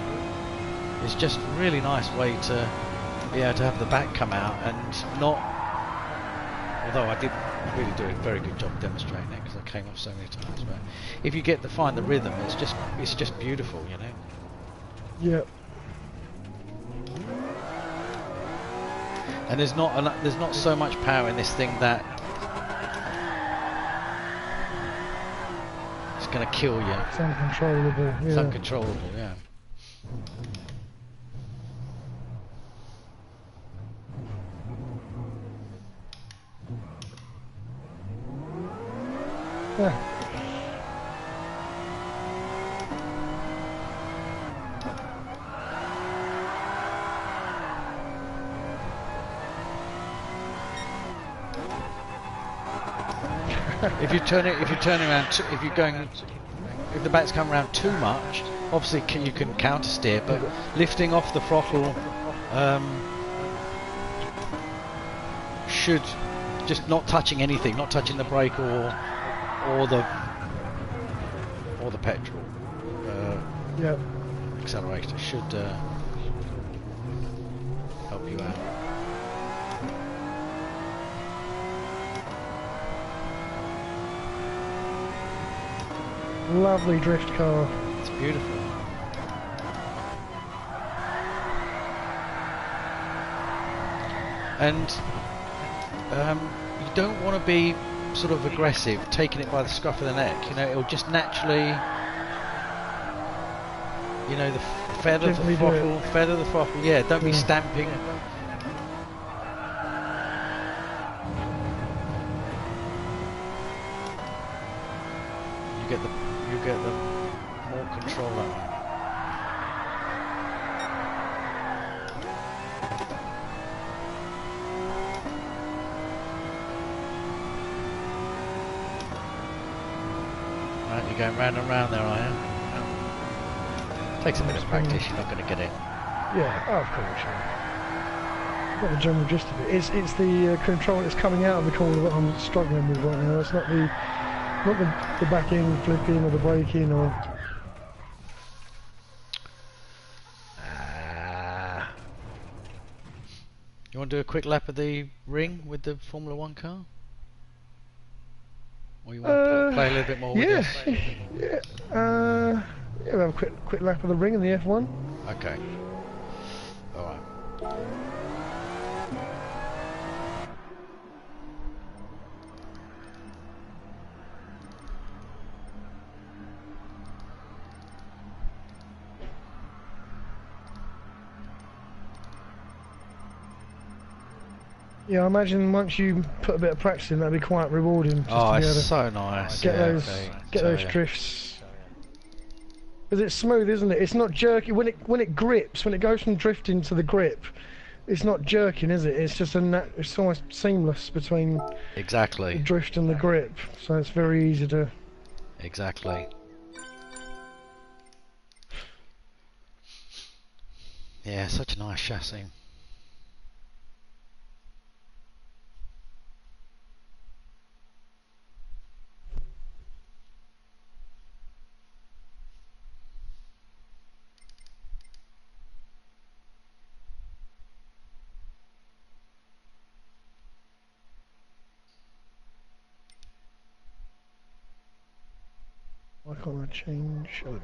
is just a really nice way to be able to have the back come out and not. Although I did really do a very good job demonstrating it because I came off so many times. But if you get to find the rhythm, it's just beautiful, you know. Yeah. And there's not so much power in this thing that it's going to kill you. It's uncontrollable. Yeah. It's uncontrollable, yeah. Yeah. If the back's come around too much, obviously you can counter steer, but lifting off the throttle should just not touching anything, not touching the brake or the petrol accelerator should help you out. Lovely drift car. It's beautiful. And you don't want to be sort of aggressive, taking it by the scruff of the neck. You know, it'll just naturally, you know, feather the throttle. Yeah, don't be stamping. You get the more control that way. Right, you're going round and round there, are you? Takes a bit of practice, you're not going to get it. Yeah, of course, yeah. Got the general gist of it. It's the control that's coming out of the corner that I'm struggling with right now. It's not the back end flipping or the braking or. You want to do a quick lap of the ring with the Formula 1 car? Or you want to play a little bit more with this? Yeah. We'll have a quick lap of the ring in the F1. Okay. Alright. Yeah, I imagine once you put a bit of practice in, that'd be quite rewarding. Just to be able to so nice. Get those drifts. Because it's smooth, isn't it? It's not jerky. When it grips, when it goes from drifting to the grip, it's not jerking, is it? It's just it's almost seamless between the drift and the grip. So it's very easy to. Exactly. Yeah, such a nice chassis. Why can't I change? Oh, yeah.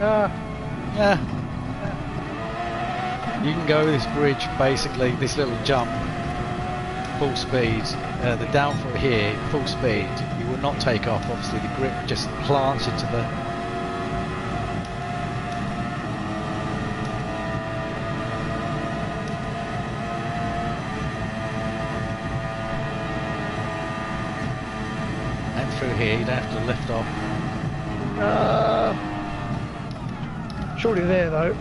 Yeah. You can go this bridge, basically, this little jump, full speed. The downfoot here, full speed. You will not take off. Obviously, the grip just plants into the. And through here, you don't have to lift off. Surely there though.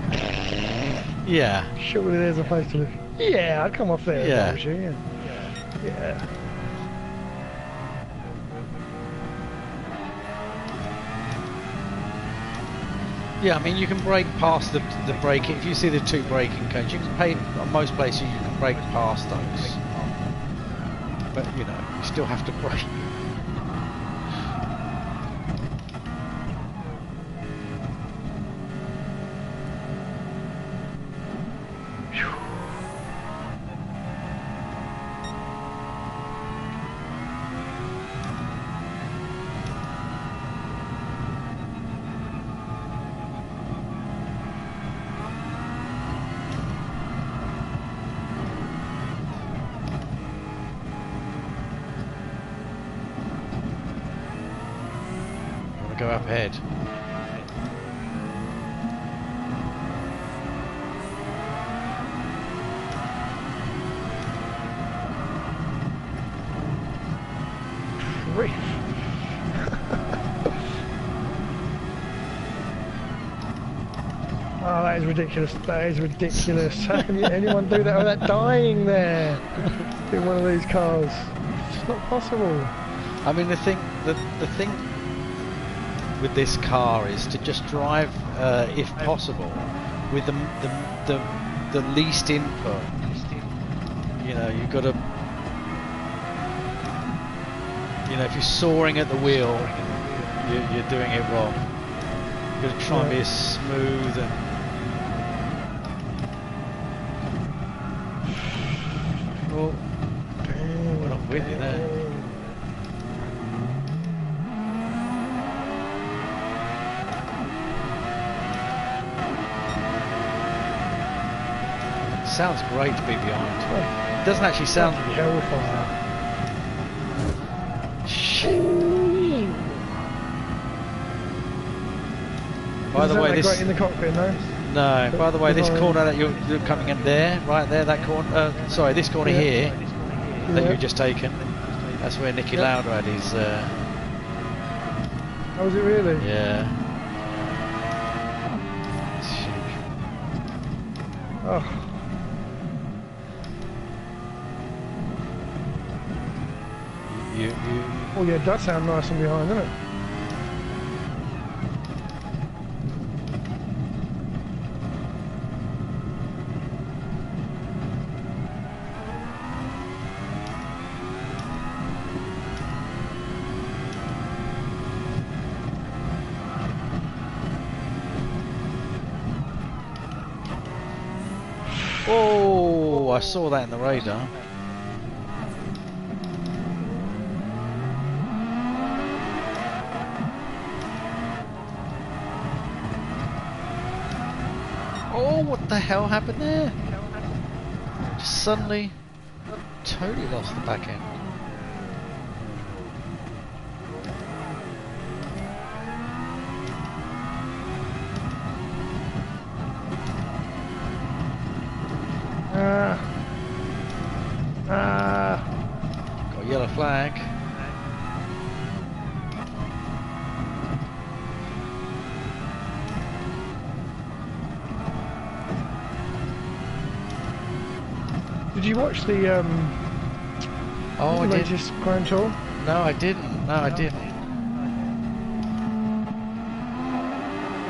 Yeah. Surely there's a place to live. Yeah, I'd come off there. Yeah. If I was you, yeah. Yeah. Yeah, I mean you can brake past the braking. If you see the two braking cones, you can pay on most places. You can brake past those, but you know you still have to brake. Go up ahead. Oh, that is ridiculous. That is ridiculous. How can anyone do that without dying there in one of these cars? It's not possible. I mean, the thing with this car is to just drive, if possible, with the least input. You know, you've got to. You know, if you're soaring at the wheel, you're doing it wrong. You've got to try and be as smooth and. Oh, went off with you there. Sounds great to be behind. It doesn't actually sound. By the way, this great in the cockpit, no. No. By the way, this corner that you're coming in there, right there, that corner. Sorry, this corner here that you've just taken. That's where Nicky Lauda had his. Oh, was it really? Yeah. Oh. Oh yeah, it does sound nice from behind, doesn't it? Oh, I saw that in the radar. Oh, what the hell happened there? Just suddenly, totally lost the back end. Got a yellow flag. Did you watch the latest Grand Tour? No, I didn't. No, I didn't.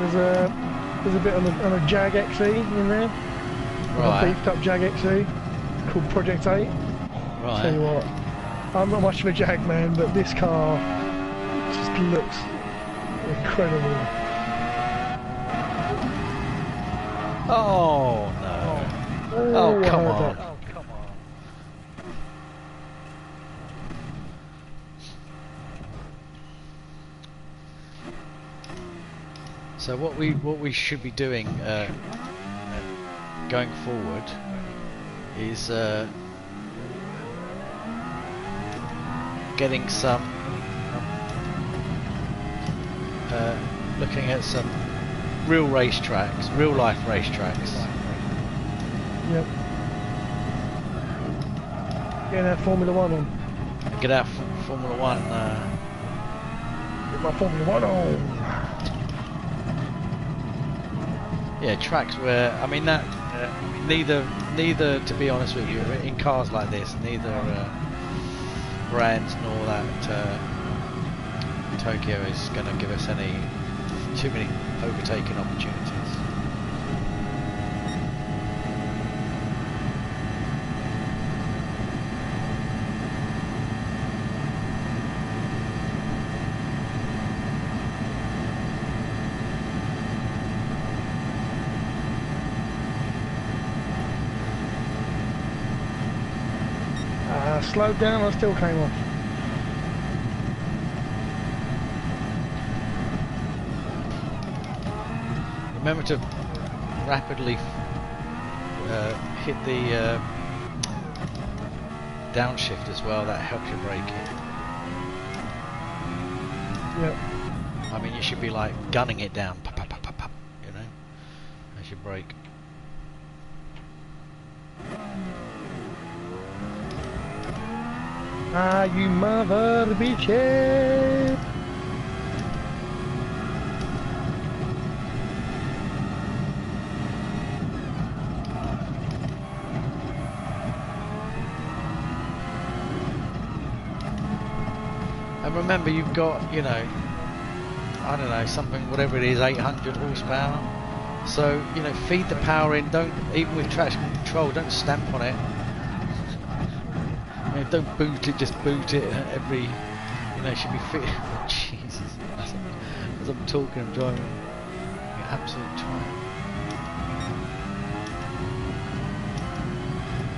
There's a bit on a Jag XE in there. Right. A beefed up Jag XE called Project 8. Right. Tell you what, I'm not much of a Jag man, but this car just looks incredible. Oh no. Oh, come on. So what we should be doing going forward is getting some looking at some real racetracks, real life racetracks. Yep. Getting that Formula 1 on. Get out Formula 1. Get my Formula 1 on. Yeah, tracks where I mean that neither to be honest with you, in cars like this, neither brands nor that Tokyo is going to give us too many overtaking opportunities. Slowed down, I still came off. Remember to rapidly hit the downshift as well. That helps you braking. Yep. I mean, you should be like gunning it down, pop, pop, pop, pop, pop, you know, as you brake. Ah, you mother bitches! And remember, you've got, you know, I don't know, something, whatever it is, 800 horsepower. So, you know, feed the power in. Don't, even with traction control, don't stamp on it. You know, don't boot it, just boot it every, you know, should be fit. Jesus, as I'm talking, I'm driving an absolute triumph.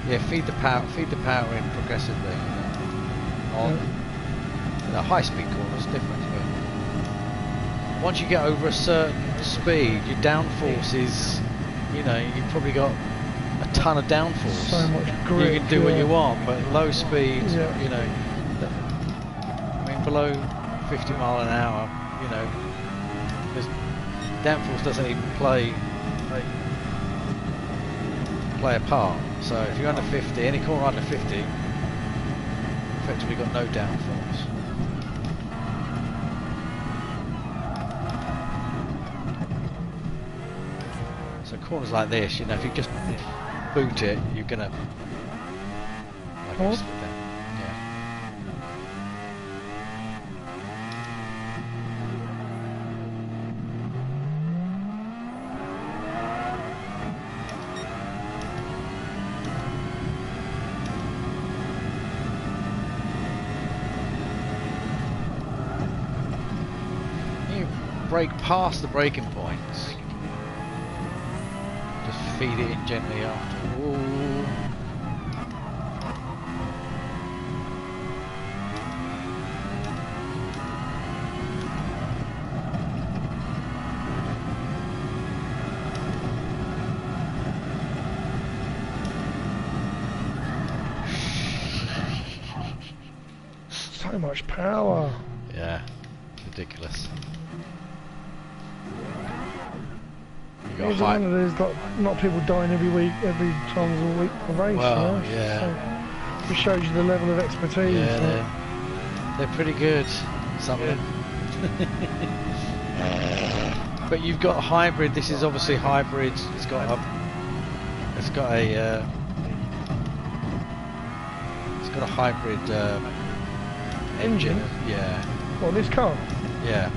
Yeah, feed the power in progressively. You know, on the high-speed corners, different. But once you get over a certain speed, your downforce is, you know, you've probably got a ton of downforce. So much grip. You can do what you want, but low speeds, you know, I mean, below 50 mile an hour, you know, downforce doesn't even play a part. So if you're under 50, any corner under 50, effectively got no downforce. So corners like this, you know, if you just boot it, you're gonna like Oh. just with that. Yeah. You brake past the braking points. Just feed it in gently after. Ooh. So much power. Yeah, ridiculous. You got It's high. one of those, like, not people dying every week, every time there's a week of race. Well, you know? yeah. So it shows you the level of expertise. Yeah, like, they're pretty good, some of them. But you've got a hybrid. This is obviously hybrid. It's got a hybrid engine. Yeah, What, this car? yeah.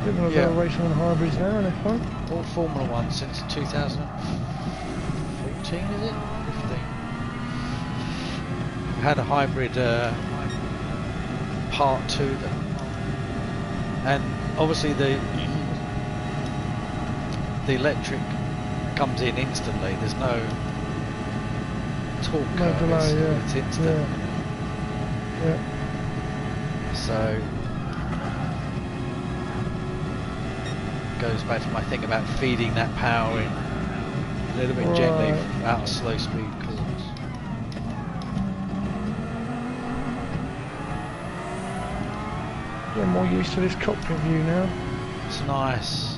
They're going to Yeah. go racing on hybrids now, and they're fun. All Formula One since 2014, is it? 15. We've had a hybrid part to them, and obviously the electric comes in instantly. There's no torque No curve. delay, yeah. It's instant. Yeah. So goes back to my thing about feeding that power in a little bit gently out of slow speed corners. Getting more used to this cockpit view now. It's nice.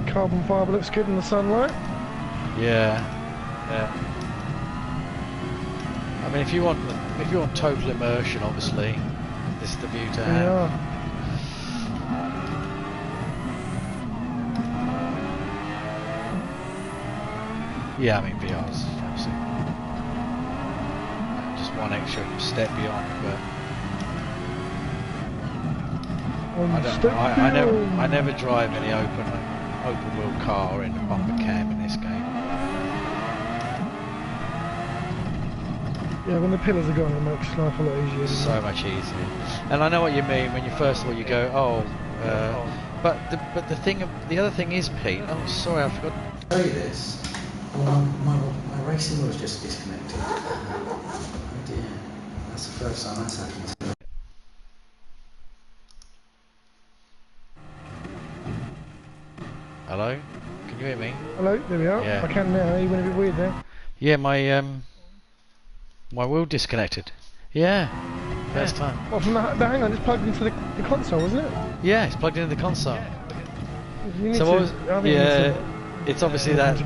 Carbon fibre looks good in the sunlight. Yeah. I mean, if you want total immersion, obviously, this is the view to have. Yeah, I mean, VR's obviously just one extra step beyond, but I never drive any open wheel car in a bumper cam in this game. Yeah, when the pillars are gone, it makes life a lot easier. So much easier. And I know what you mean when you first of all you go, but the other thing is, Pete. Oh, sorry, I forgot to tell you this. My racing was just disconnected. Oh dear, that's the first time that's happened. Hello? Can you hear me? Hello, there we are. Yeah. I can now. You went a bit weird there. Yeah, my wheel disconnected. Yeah, first time. Well, from the hang on, it's plugged into the console, wasn't it? Yeah, it's plugged into the console. It's obviously that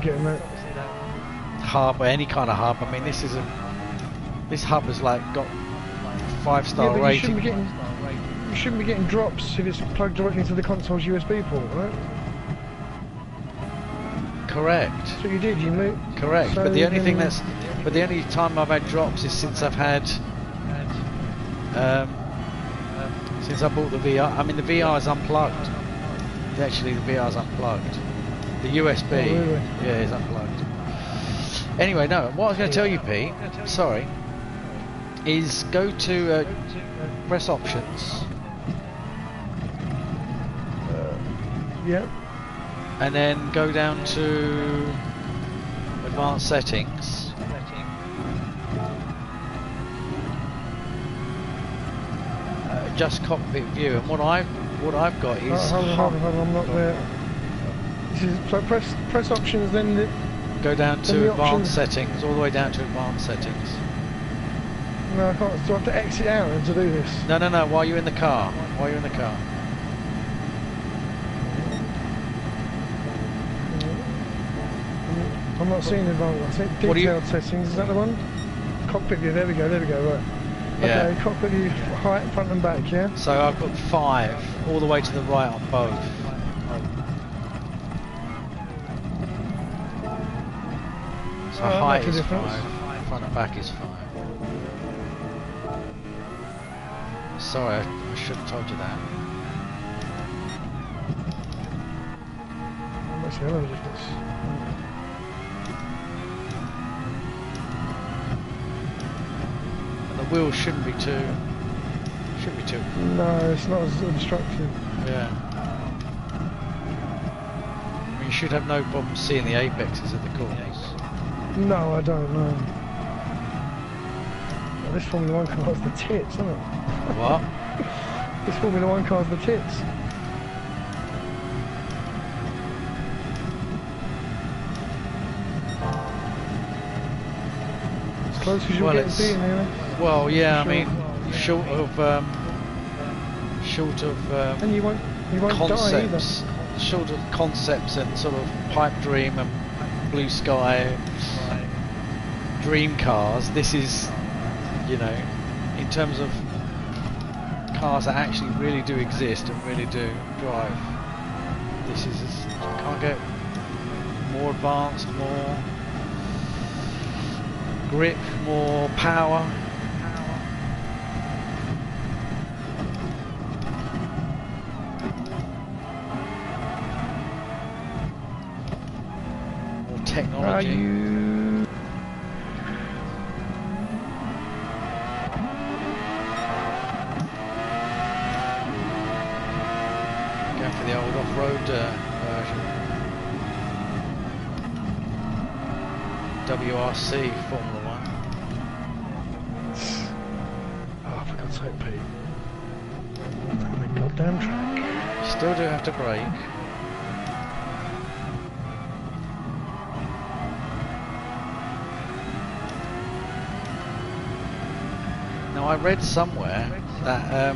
hub, or any kind of hub. I mean, this hub has like got 5-star rating. You shouldn't be getting drops if it's plugged directly into the console's USB port, right? Correct. So you did, you moved. Correct. So but the only time I've had drops is since I've had since I bought the VR. I mean, the VR is unplugged. Actually, the VR is unplugged. The USB, really? yeah, is unplugged. Anyway, no. What I was going to tell you, Pete, sorry, is go to press options. Yeah. And then go down to advanced settings. Just cockpit view, and what I've got is. Hold on, I'm not there. So press options, then go down to advanced settings, all the way down to advanced settings. No, I can't. Do I have to exit out and to do this? No. While you're in the car. I'm not seeing advanced. I think detailed settings. Is that the one? Cockpit view. There we go. Right. Yeah. Okay. Cockpit view, height, front and back. Yeah. So I've got 5 all the way to the right on both. So height is 5. Front and back is 5. Sorry, I should have told you that. Makes a hell of a difference. And the wheels shouldn't be too. No, it's not as obstructive. Yeah. I mean, you should have no problem seeing the apexes of the corners. No, I don't know. Well, this Formula 1 car's the tits, isn't it? What? This Formula 1 car's the tits. As close as you'll get to being here. Well, yeah, I mean, short of and you won't concepts, die either. Short of concepts and sort of pipe dream and blue sky dream cars, this is, you know, in terms of cars that actually really do exist and really do drive, this is you can't get more advanced, more grip, more power. Technology. Going for the old off-road version. WRC Formula 1. Damn track. You still do have to brake. Now I read somewhere that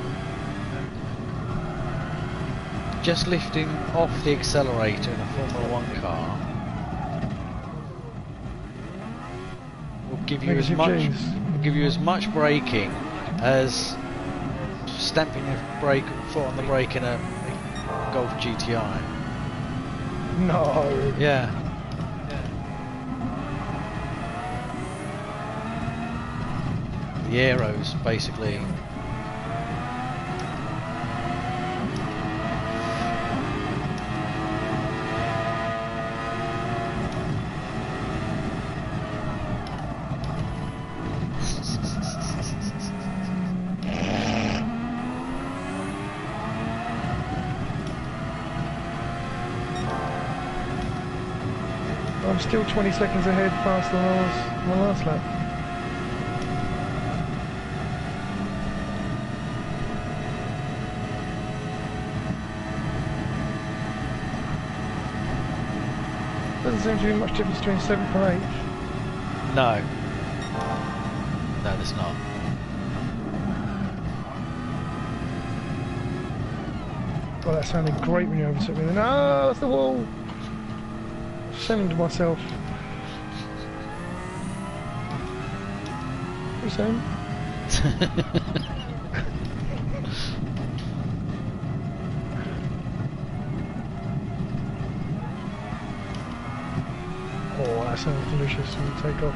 just lifting off the accelerator in a Formula 1 car will give you as much braking as stamping your foot on the brake in a Golf GTI. No. Yeah. The aeros basically. I'm still 20 seconds ahead faster than I was my last lap. Doesn't seem to be much difference between 7th and 8th. No. No, there's not. Oh, that sounded great when you overtook me. No, that's the wall! Send myself. What are you saying? Oh, that sounds delicious when you take off.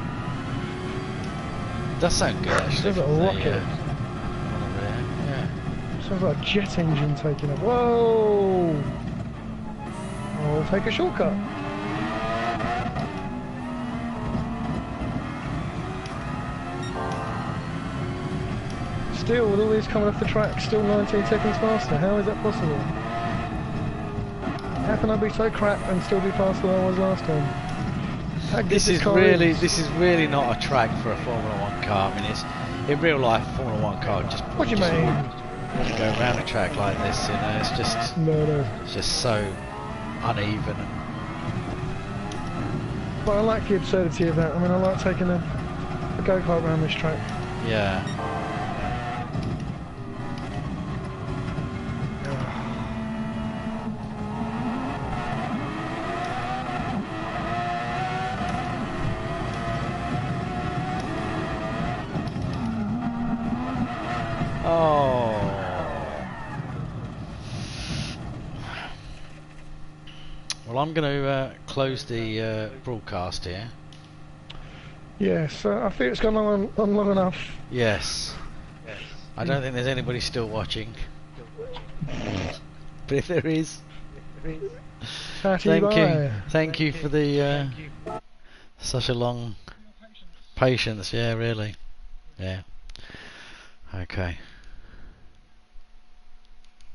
Does sound good actually. Sounds like a rocket. Yeah. Sounds like a jet engine taking off. Whoa! I'll take a shortcut. Still, with all these coming off the track, still 19 seconds faster. How is that possible? How can I be so crap and still be faster than I was last time? This is really not a track for a Formula 1 car. I mean, it's in real life, a Formula 1 car just. What do you mean? Wouldn't go around a track like this, you know. It's just. No. It's just so uneven. But I like the absurdity of that. I mean, I like taking a go-kart around this track. Yeah. Oh. Well, I'm going to close the broadcast here. Yes, I think it's gone on long enough. Yes. I don't think there's anybody still watching. But if there is, thank you for the such a long patience. Yeah, really. Yeah. Okay.